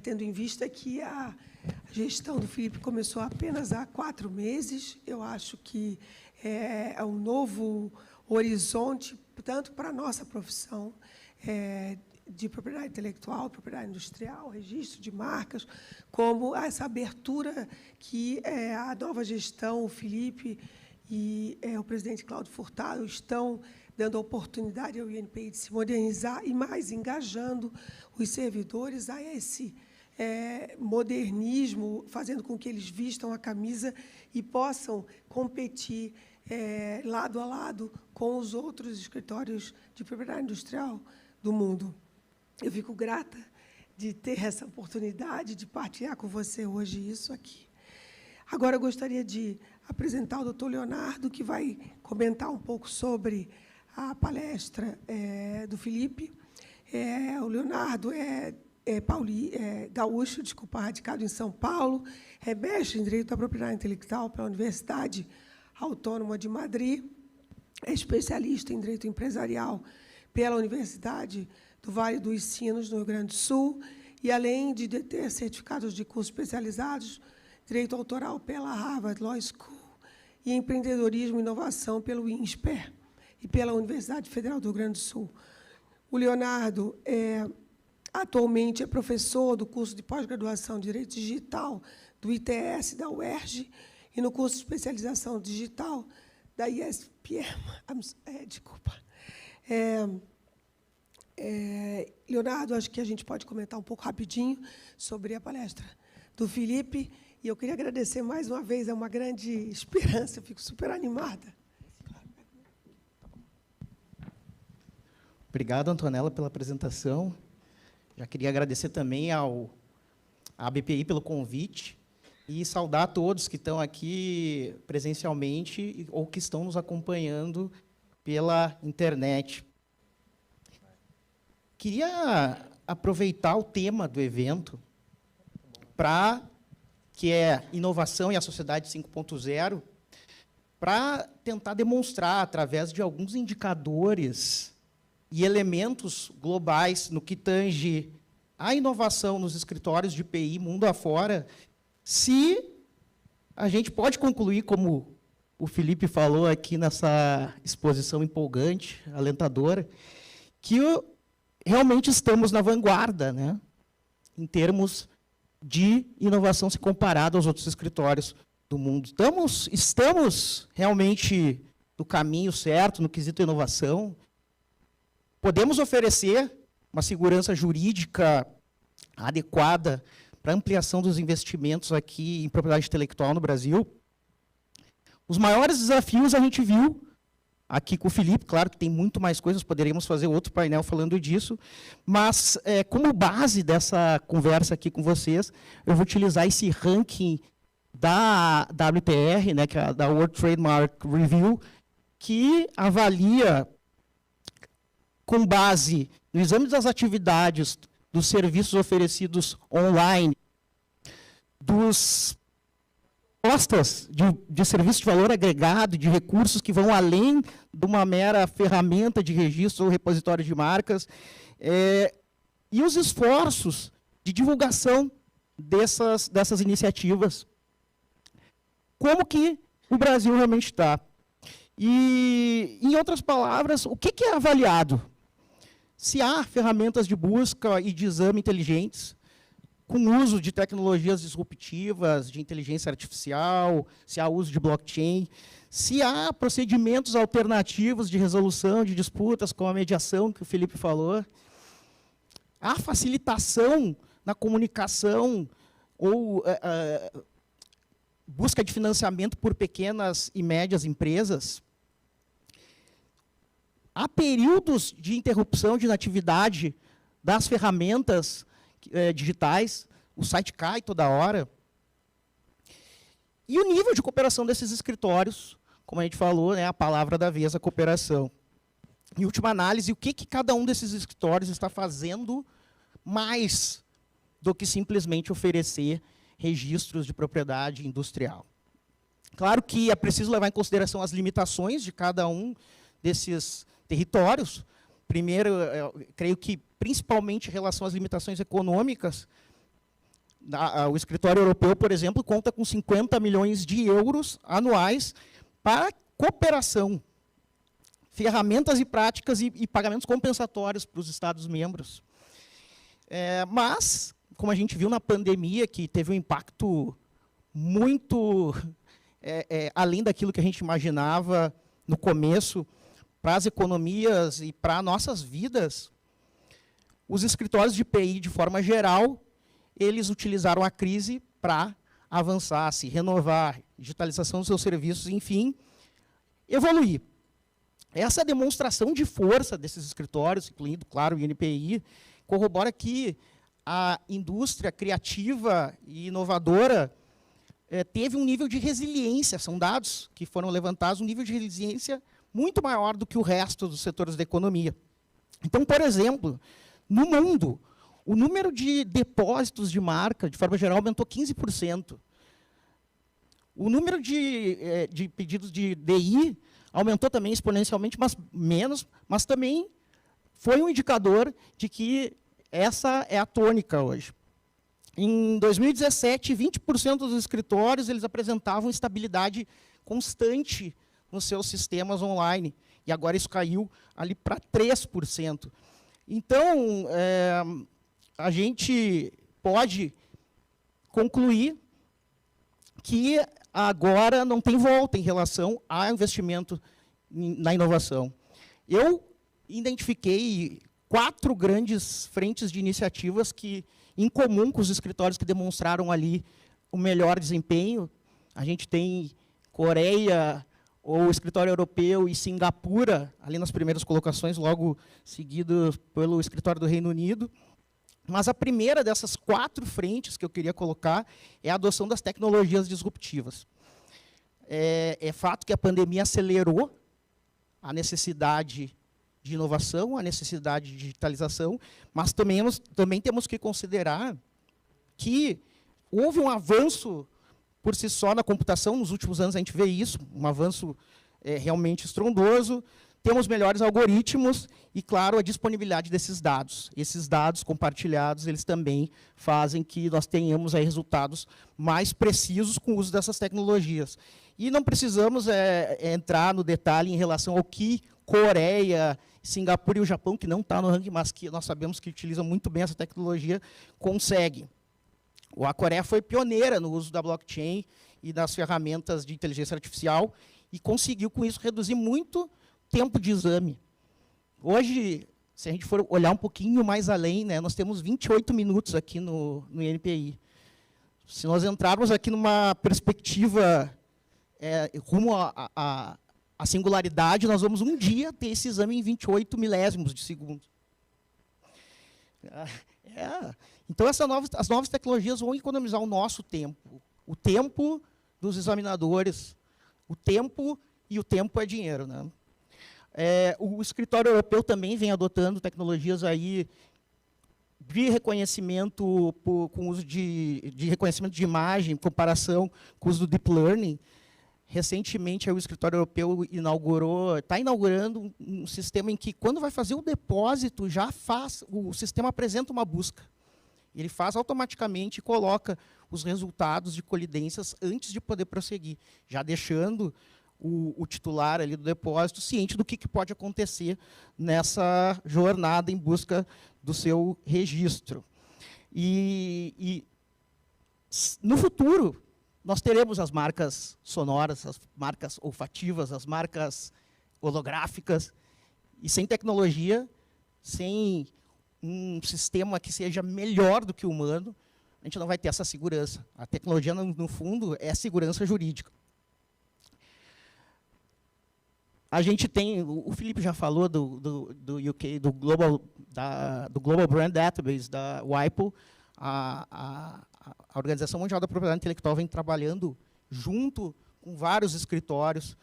tendo em vista que a gestão do Felipe começou apenas há 4 meses. Eu acho que é um novo horizonte, tanto para a nossa profissão de propriedade intelectual, propriedade industrial, registro de marcas, como essa abertura que a nova gestão, o Felipe e o presidente Cláudio Furtado estão dando a oportunidade ao INPI de se modernizar e mais engajando os servidores a esse modernismo, fazendo com que eles vistam a camisa e possam competir lado a lado com os outros escritórios de propriedade industrial do mundo. Eu fico grata de ter essa oportunidade de partilhar com você hoje isso aqui. Agora, eu gostaria de apresentar o doutor Leonardo, que vai comentar um pouco sobre a palestra do Felipe. O Leonardo é gaúcho, radicado em São Paulo, é mestre em Direito da Propriedade Intelectual pela Universidade Autônoma de Madrid, é especialista em Direito Empresarial pela Universidade do Vale dos Sinos, no Rio Grande do Sul, e, além de ter certificados de cursos especializados, Direito Autoral pela Harvard Law School e Empreendedorismo e Inovação pelo INSPER e pela Universidade Federal do Rio Grande do Sul. O Leonardo atualmente é professor do curso de pós-graduação de Direito Digital do ITS da UERJ e no curso de especialização digital da ISPM. Desculpa. Leonardo, acho que a gente pode comentar um pouco rapidinho sobre a palestra do Felipe. E eu queria agradecer mais uma vez, é uma grande esperança, eu fico super animada. Obrigado, Antonella, pela apresentação. Já queria agradecer também à ABPI pelo convite e saudar a todos que estão aqui presencialmente ou que estão nos acompanhando pela internet. Queria aproveitar o tema do evento que é inovação e a sociedade 5.0, para tentar demonstrar, através de alguns indicadores e elementos globais no que tange a inovação nos escritórios de PI mundo afora, se a gente pode concluir, como o Felipe falou aqui nessa exposição empolgante, alentadora, que realmente estamos na vanguarda, né, em termos de inovação se comparado aos outros escritórios do mundo. Estamos realmente no caminho certo, no quesito inovação. Podemos oferecer uma segurança jurídica adequada para ampliação dos investimentos aqui em propriedade intelectual no Brasil. Os maiores desafios a gente viu aqui com o Felipe, claro que tem muito mais coisas, poderíamos fazer outro painel falando disso, mas como base dessa conversa aqui com vocês, eu vou utilizar esse ranking da WTR, né, que é da World Trademark Review, que avalia, com base no exame das atividades dos serviços oferecidos online, dos propostas de serviço de valor agregado, de recursos que vão além de uma mera ferramenta de registro ou repositório de marcas, e os esforços de divulgação dessas iniciativas. Como que o Brasil realmente está? E, em outras palavras, o que é avaliado? Se há ferramentas de busca e de exame inteligentes, com uso de tecnologias disruptivas, de inteligência artificial, se há uso de blockchain, se há procedimentos alternativos de resolução de disputas, como a mediação, que o Felipe falou, há facilitação na comunicação ou busca de financiamento por pequenas e médias empresas, há períodos de interrupção de inatividade das ferramentas digitais, o site cai toda hora. E o nível de cooperação desses escritórios, como a gente falou, né, a palavra da vez, a cooperação. Em última análise, o que cada um desses escritórios está fazendo mais do que simplesmente oferecer registros de propriedade industrial. Claro que é preciso levar em consideração as limitações de cada um desses territórios. Primeiro, eu creio que, principalmente em relação às limitações econômicas, o escritório europeu, por exemplo, conta com 50 milhões de euros anuais para cooperação, ferramentas e práticas e pagamentos compensatórios para os Estados-membros. Mas, como a gente viu na pandemia, que teve um impacto muito além daquilo que a gente imaginava no começo, para as economias e para nossas vidas, os escritórios de PI, de forma geral, eles utilizaram a crise para avançar, se renovar, digitalização dos seus serviços, enfim, evoluir. Essa demonstração de força desses escritórios, incluindo, claro, o INPI, corrobora que a indústria criativa e inovadora teve um nível de resiliência, são dados que foram levantados, um nível de resiliência muito maior do que o resto dos setores da economia. Então, por exemplo, no mundo, o número de depósitos de marca, de forma geral, aumentou 15%. O número de pedidos de DI aumentou também exponencialmente, mas menos, mas também foi um indicador de que essa é a tônica hoje. Em 2017, 20% dos escritórios eles apresentavam estabilidade constante nos seus sistemas online, e agora isso caiu ali para 3%. Então, a gente pode concluir que agora não tem volta em relação ao investimento na inovação. Eu identifiquei 4 grandes frentes de iniciativas que, em comum com os escritórios que demonstraram ali o melhor desempenho. A gente tem Coreia, o escritório europeu e Singapura, ali nas primeiras colocações, logo seguido pelo escritório do Reino Unido. Mas a primeira dessas 4 frentes que eu queria colocar é a adoção das tecnologias disruptivas. É fato que a pandemia acelerou a necessidade de inovação, a necessidade de digitalização, mas também temos que considerar que houve um avanço por si só na computação. Nos últimos anos a gente vê isso, um avanço realmente estrondoso. Temos melhores algoritmos e, claro, a disponibilidade desses dados. Esses dados compartilhados, eles também fazem que nós tenhamos aí resultados mais precisos com o uso dessas tecnologias. E não precisamos entrar no detalhe em relação ao que Coreia, Singapura e o Japão, que não está no ranking, mas que nós sabemos que utilizam muito bem essa tecnologia, conseguem. A Coreia foi pioneira no uso da blockchain e das ferramentas de inteligência artificial e conseguiu, com isso, reduzir muito tempo de exame. Hoje, se a gente for olhar um pouquinho mais além, né, nós temos 28 minutos aqui no INPI. Se nós entrarmos aqui numa perspectiva rumo à singularidade, nós vamos um dia ter esse exame em 28 milésimos de segundo. Então, as novas tecnologias vão economizar o nosso tempo, o tempo dos examinadores, o tempo é dinheiro, né? O escritório europeu também vem adotando tecnologias aí de reconhecimento com uso de reconhecimento de imagem, comparação com o uso do deep learning. Recentemente, o escritório europeu está inaugurando um sistema em que, quando vai fazer o depósito, o sistema apresenta uma busca. Ele faz automaticamente e coloca os resultados de colidências antes de poder prosseguir, já deixando o titular ali do depósito ciente do que pode acontecer nessa jornada em busca do seu registro. E no futuro, nós teremos as marcas sonoras, as marcas olfativas, as marcas holográficas, e sem tecnologia, sem um sistema que seja melhor do que o humano, a gente não vai ter essa segurança. A tecnologia, no fundo, é segurança jurídica. A gente tem, o Felipe já falou do UK, do Global Brand Database, da WIPO. A Organização Mundial da Propriedade Intelectual vem trabalhando junto com vários escritórios,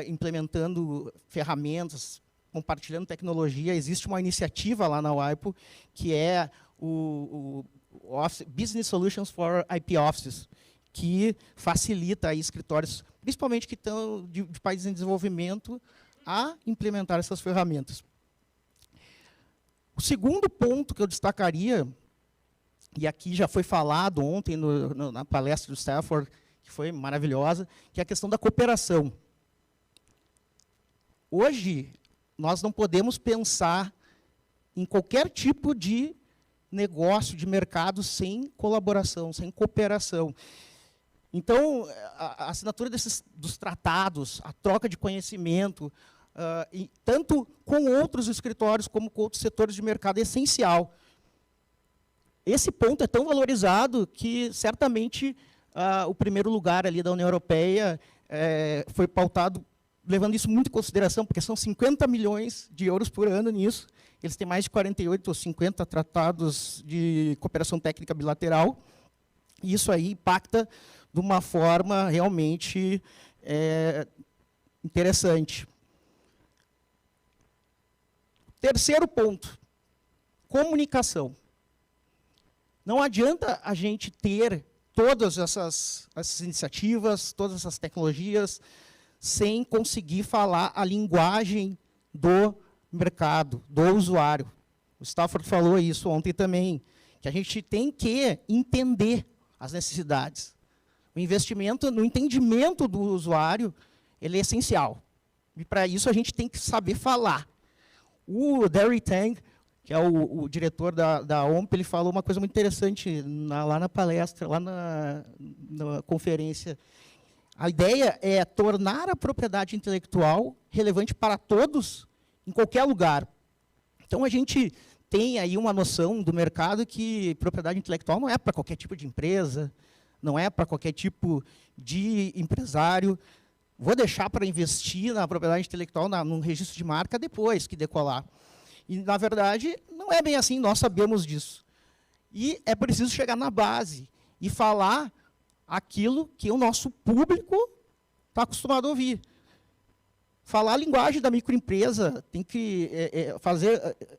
implementando ferramentas, compartilhando tecnologia. Existe uma iniciativa lá na WIPO, que é o Business Solutions for IP Offices, que facilita aí escritórios, principalmente que estão de países em desenvolvimento, a implementar essas ferramentas. O segundo ponto que eu destacaria, e aqui já foi falado ontem na palestra do Stafford, que foi maravilhosa, que é a questão da cooperação. Hoje, nós não podemos pensar em qualquer tipo de negócio, de mercado, sem colaboração, sem cooperação. Então, a assinatura dos tratados, a troca de conhecimento, tanto com outros escritórios como com outros setores de mercado, é essencial. Esse ponto é tão valorizado que, certamente, o primeiro lugar ali da União Europeia foi pautado, levando isso muito em consideração, porque são 50 milhões de euros por ano nisso. Eles têm mais de 48 ou 50 tratados de cooperação técnica bilateral. E isso aí impacta de uma forma realmente interessante. Terceiro ponto, comunicação. Não adianta a gente ter todas essas iniciativas, todas essas tecnologias, sem conseguir falar a linguagem do mercado, do usuário. O Stafford falou isso ontem também, que a gente tem que entender as necessidades. O investimento no entendimento do usuário, ele é essencial. E, para isso, a gente tem que saber falar. O Derry Tang, que é o diretor da OMP, ele falou uma coisa muito interessante lá na palestra, lá na conferência. A ideia é tornar a propriedade intelectual relevante para todos, em qualquer lugar. Então, a gente tem aí uma noção do mercado que propriedade intelectual não é para qualquer tipo de empresa, não é para qualquer tipo de empresário. Vou deixar para investir na propriedade intelectual, no registro de marca, depois que decolar. E, na verdade, não é bem assim, nós sabemos disso. E é preciso chegar na base e falar aquilo que o nosso público está acostumado a ouvir. Falar a linguagem da microempresa, tem que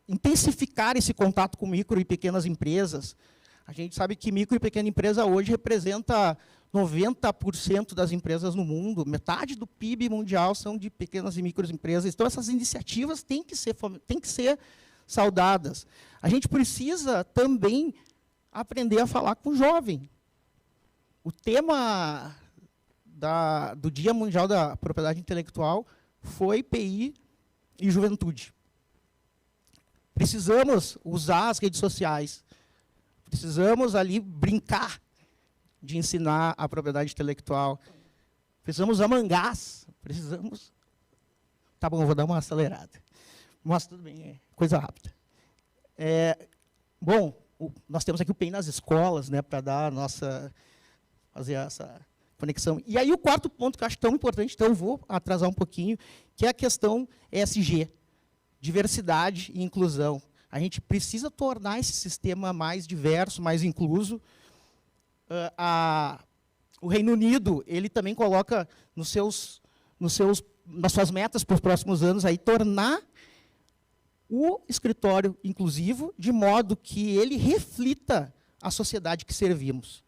intensificar esse contato com micro e pequenas empresas. A gente sabe que micro e pequena empresa hoje representa 90% das empresas no mundo, metade do PIB mundial são de pequenas e microempresas. Então, essas iniciativas têm que ser saudadas. A gente precisa também aprender a falar com o jovem. O tema do Dia Mundial da Propriedade Intelectual foi PI e juventude. Precisamos usar as redes sociais, precisamos ali brincar de ensinar a propriedade intelectual, precisamos usar mangás, precisamos... Tá bom, eu vou dar uma acelerada. Mas tudo bem, é coisa rápida. Bom, nós temos aqui o PI nas escolas, né, para dar fazer essa conexão. E aí o quarto ponto que eu acho tão importante, então eu vou atrasar um pouquinho, que é a questão ESG, diversidade e inclusão. A gente precisa tornar esse sistema mais diverso, mais incluso. O Reino Unido, ele também coloca nas suas metas para os próximos anos, aí, tornar o escritório inclusivo de modo que ele reflita a sociedade que servimos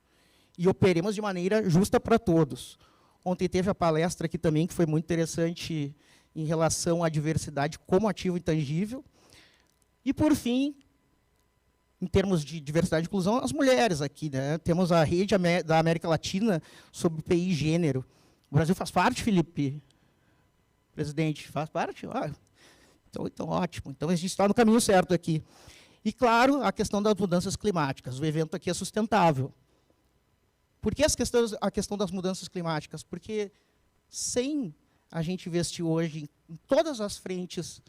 e operemos de maneira justa para todos. Ontem teve a palestra aqui também, que foi muito interessante, em relação à diversidade como ativo intangível. E, por fim, em termos de diversidade e inclusão, as mulheres aqui, né? Temos a rede da América Latina sobre PI e gênero. O Brasil faz parte, Felipe? Presidente, faz parte? Então, ótimo. Então, a gente está no caminho certo aqui. E, claro, a questão das mudanças climáticas. O evento aqui é sustentável. Por que a questão das mudanças climáticas? Porque, sem a gente investir hoje em todas as frentes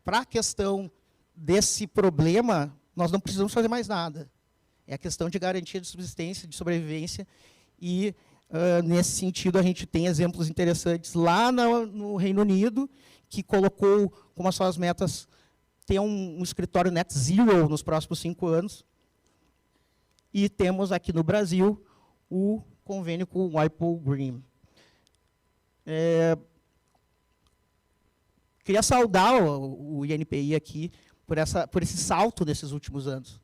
para a questão desse problema, nós não precisamos fazer mais nada. É a questão de garantia de subsistência, de sobrevivência, e, nesse sentido, a gente tem exemplos interessantes lá no Reino Unido, que colocou como as suas metas ter um escritório net zero nos próximos 5 anos, e temos aqui no Brasil o convênio com o WIPO Green. Queria saudar o INPI aqui por esse salto desses últimos anos,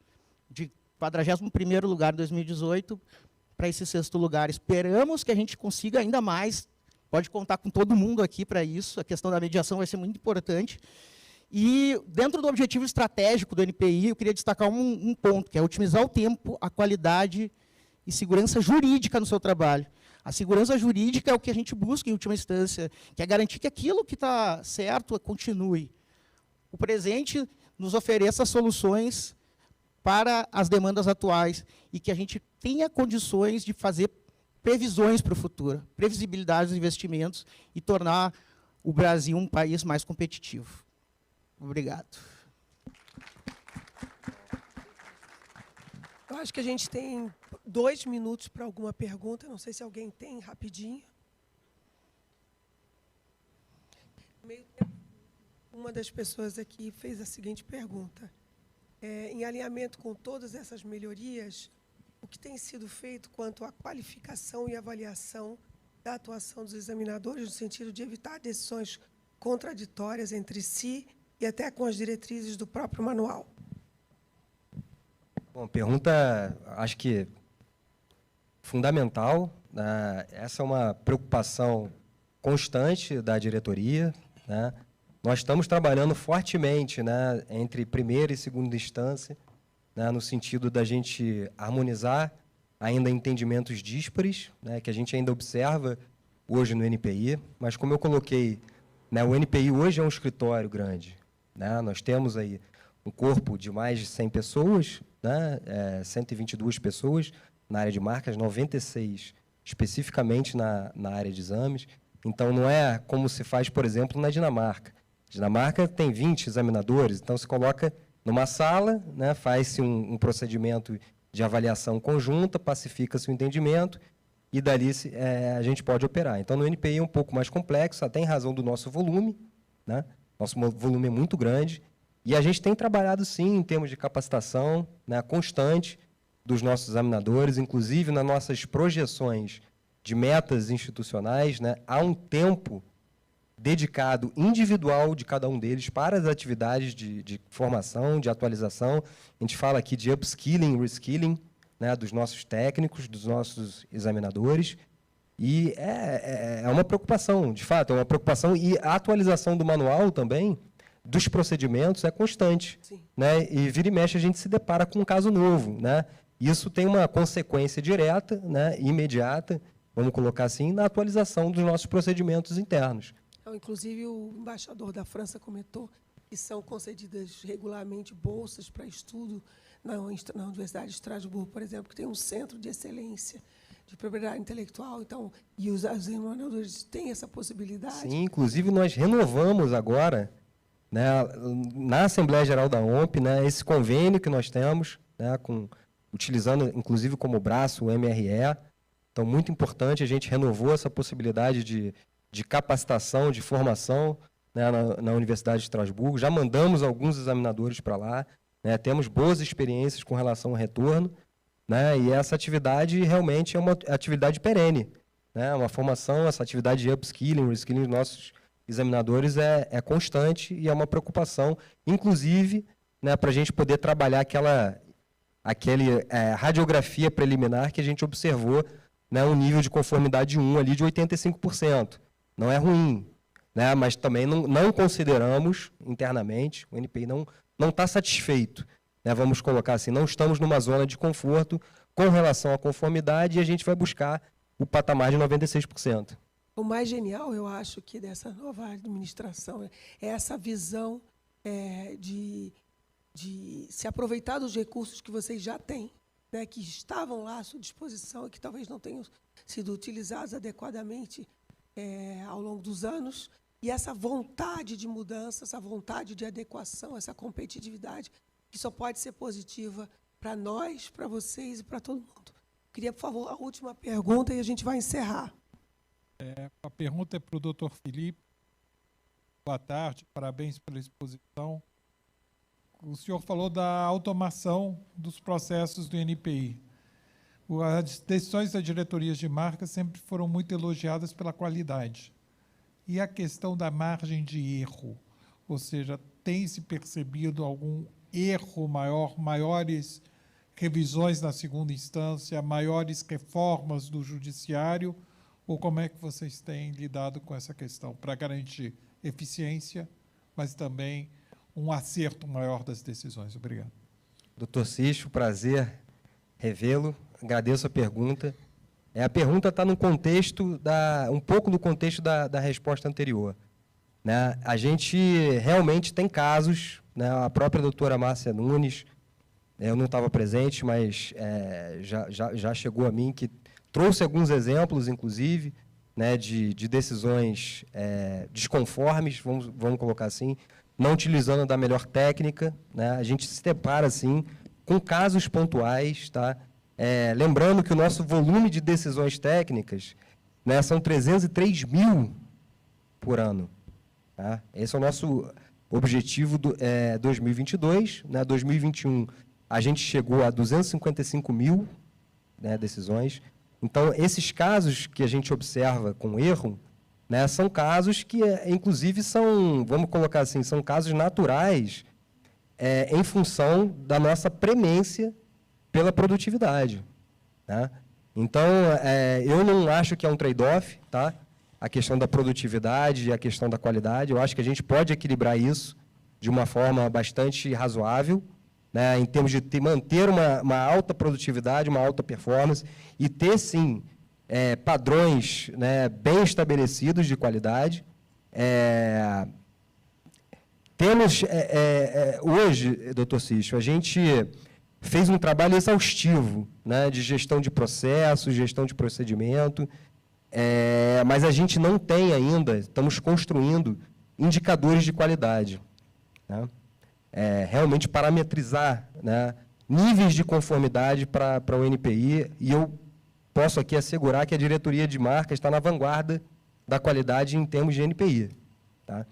de 41º lugar em 2018 para esse 6º lugar. Esperamos que a gente consiga ainda mais, pode contar com todo mundo aqui para isso, a questão da mediação vai ser muito importante. E, dentro do objetivo estratégico do NPI, eu queria destacar um ponto, que é otimizar o tempo, a qualidade e segurança jurídica no seu trabalho. A segurança jurídica é o que a gente busca, em última instância, que é garantir que aquilo que está certo continue. O presente nos ofereça soluções para as demandas atuais e que a gente tenha condições de fazer previsões para o futuro, previsibilidade dos investimentos e tornar o Brasil um país mais competitivo. Obrigado. Eu acho que a gente tem 2 minutos para alguma pergunta. Não sei se alguém tem, rapidinho. No meio tempo, uma das pessoas aqui fez a seguinte pergunta. Em alinhamento com todas essas melhorias, o que tem sido feito quanto à qualificação e avaliação da atuação dos examinadores, no sentido de evitar decisões contraditórias entre si e até com as diretrizes do próprio manual? Bom, pergunta, acho que fundamental, né? Essa é uma preocupação constante da diretoria, né? Nós estamos trabalhando fortemente, né, entre primeira e segunda instância, né, no sentido da gente harmonizar ainda entendimentos díspares, né, que a gente ainda observa hoje no NPI, mas, como eu coloquei, né, o NPI hoje é um escritório grande, né? Nós temos aí um corpo de mais de 100 pessoas, né, 122 pessoas na área de marcas, 96 especificamente na área de exames. Então, não é como se faz, por exemplo, na Dinamarca. A Dinamarca tem 20 examinadores, então se coloca numa sala, né, faz-se um procedimento de avaliação conjunta, pacifica-se o entendimento e dali a gente pode operar. Então, no NPI é um pouco mais complexo, até em razão do nosso volume, né? Nosso volume é muito grande, e a gente tem trabalhado, sim, em termos de capacitação, né, constante dos nossos examinadores, inclusive nas nossas projeções de metas institucionais, né, há um tempo dedicado individual de cada um deles para as atividades de formação, de atualização. A gente fala aqui de upskilling, reskilling, né, dos nossos técnicos, dos nossos examinadores, e é uma preocupação, de fato, é uma preocupação, e a atualização do manual também, dos procedimentos, é constante. Né, e vira e mexe a gente se depara com um caso novo. Né, isso tem uma consequência direta, né, imediata, vamos colocar assim, na atualização dos nossos procedimentos internos. Inclusive, o embaixador da França comentou que são concedidas regularmente bolsas para estudo na Universidade de Estrasburgo, por exemplo, que tem um centro de excelência de propriedade intelectual, então, e os examinadores têm essa possibilidade. Sim, inclusive nós renovamos agora, né, na Assembleia Geral da OMP, né, esse convênio que nós temos, né, utilizando, inclusive, como braço o MRE. Então, muito importante, a gente renovou essa possibilidade de capacitação, de formação, né, na Universidade de Estrasburgo. Já mandamos alguns examinadores para lá, né, temos boas experiências com relação ao retorno, né, e essa atividade realmente é uma atividade perene. Né, uma formação, essa atividade de upskilling, reskilling dos nossos examinadores é constante e é uma preocupação, inclusive, né, para a gente poder trabalhar aquela radiografia preliminar que a gente observou, né, um nível de conformidade 1 ali de 85%. Não é ruim, né, mas também não consideramos internamente, o NPI não está satisfeito, né, vamos colocar assim, não estamos numa zona de conforto com relação à conformidade e a gente vai buscar o patamar de 96%. O mais genial, eu acho, que dessa nova administração é essa visão de se aproveitar dos recursos que vocês já têm, né, que estavam lá à sua disposição e que talvez não tenham sido utilizados adequadamente ao longo dos anos, e essa vontade de mudança, essa vontade de adequação, essa competitividade, que só pode ser positiva para nós, para vocês e para todo mundo. Queria, por favor, a última pergunta e a gente vai encerrar. A pergunta é para o Dr. Felipe. Boa tarde, parabéns pela exposição. O senhor falou da automação dos processos do NPI. As decisões das diretorias de marca sempre foram muito elogiadas pela qualidade. E a questão da margem de erro? Ou seja, tem-se percebido algum erro maior, maiores revisões na segunda instância, maiores reformas do judiciário? Ou como é que vocês têm lidado com essa questão para garantir eficiência, mas também um acerto maior das decisões? Obrigado. Doutor Cicho, prazer revê-lo. Agradeço a pergunta. A pergunta está no contexto, um pouco no contexto da resposta anterior. Né? A gente realmente tem casos, né? A própria doutora Márcia Nunes, eu não estava presente, mas já chegou a mim, que trouxe alguns exemplos, inclusive, né, de decisões desconformes, vamos colocar assim, não utilizando da melhor técnica. Né? A gente se depara, assim, com casos pontuais. Tá? Lembrando que o nosso volume de decisões técnicas, né, são 303 mil por ano. Tá? Esse é o nosso objetivo do 2022. Né? 2021, a gente chegou a 255 mil, né, decisões. Então, esses casos que a gente observa com erro, né, são casos que, inclusive, são, vamos colocar assim, são casos naturais em função da nossa premência pela produtividade. Né? Então, eu não acho que é um trade-off, tá? A questão da produtividade e a questão da qualidade. Eu acho que a gente pode equilibrar isso de uma forma bastante razoável, né, em termos de manter uma alta produtividade, uma alta performance, e ter, sim, padrões, né, bem estabelecidos de qualidade. Temos, hoje, doutor Cicho, a gente fez um trabalho exaustivo, né, de gestão de processos, gestão de procedimento, mas a gente não tem ainda, estamos construindo indicadores de qualidade. Né? Realmente parametrizar, né, níveis de conformidade para o NPI, e eu posso aqui assegurar que a diretoria de marcas está na vanguarda da qualidade em termos de NPI. Tá?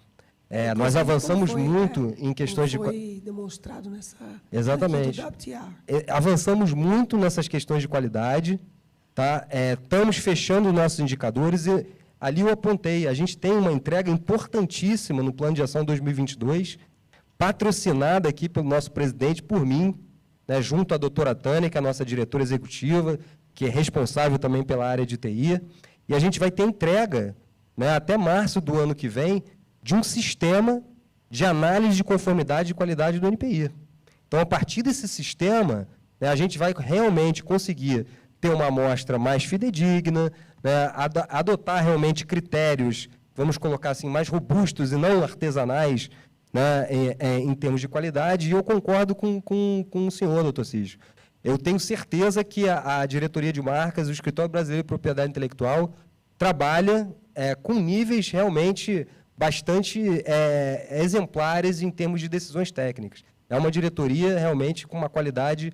Nós avançamos muito em questões de... Foi demonstrado nessa... Exatamente. WTR. Avançamos muito nessas questões de qualidade. Tá? Estamos fechando os nossos indicadores e ali eu apontei, a gente tem uma entrega importantíssima no Plano de Ação 2022, patrocinada aqui pelo nosso presidente, por mim, né, junto à doutora Tânia, que é a nossa diretora executiva, que é responsável também pela área de TI, e a gente vai ter entrega, né, até março do ano que vem, de um sistema de análise de conformidade e qualidade do NPI. Então, a partir desse sistema, né, a gente vai realmente conseguir ter uma amostra mais fidedigna, né, adotar realmente critérios, vamos colocar assim, mais robustos e não artesanais, né, em termos de qualidade, e eu concordo com o senhor, doutor Cígio. Eu tenho certeza que a diretoria de marcas, o Escritório Brasileiro de Propriedade Intelectual, trabalha com níveis realmente bastante exemplares em termos de decisões técnicas. É uma diretoria realmente com uma qualidade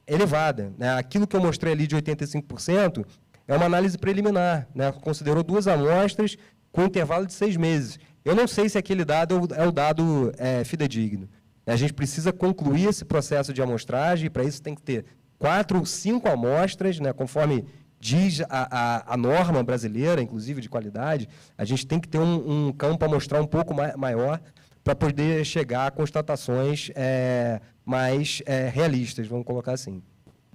elevada. Né? Aquilo que eu mostrei ali de 85% é uma análise preliminar, né? Considerou 2 amostras com um intervalo de 6 meses. Eu não sei se aquele dado é o dado fidedigno. A gente precisa concluir esse processo de amostragem, e para isso tem que ter 4 ou 5 amostras, né? Conforme diz a norma brasileira, inclusive de qualidade, a gente tem que ter um campo amostral um pouco maior para poder chegar a constatações mais realistas, vamos colocar assim.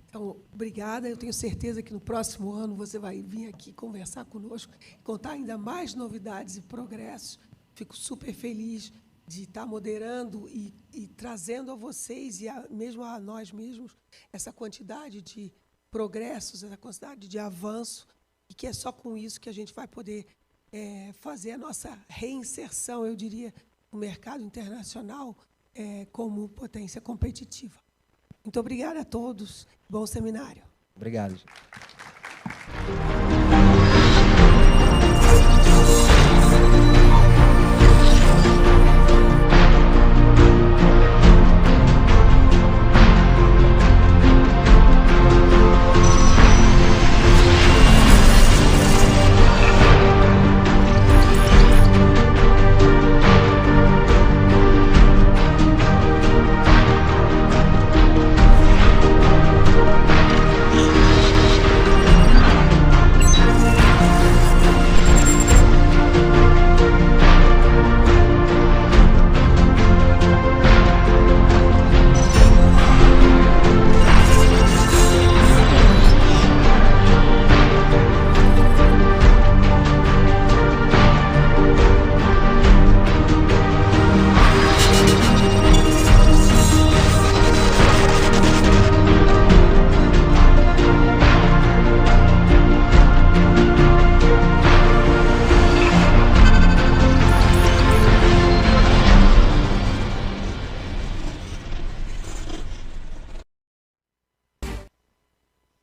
Então, obrigada. Eu tenho certeza que no próximo ano você vai vir aqui conversar conosco, contar ainda mais novidades e progressos. Fico super feliz de estar moderando e trazendo a vocês e mesmo a nós mesmos essa quantidade de progressos, essa quantidade de avanço, e que é só com isso que a gente vai poder fazer a nossa reinserção, eu diria, no mercado internacional como potência competitiva. Muito obrigada a todos. Bom seminário. Obrigado.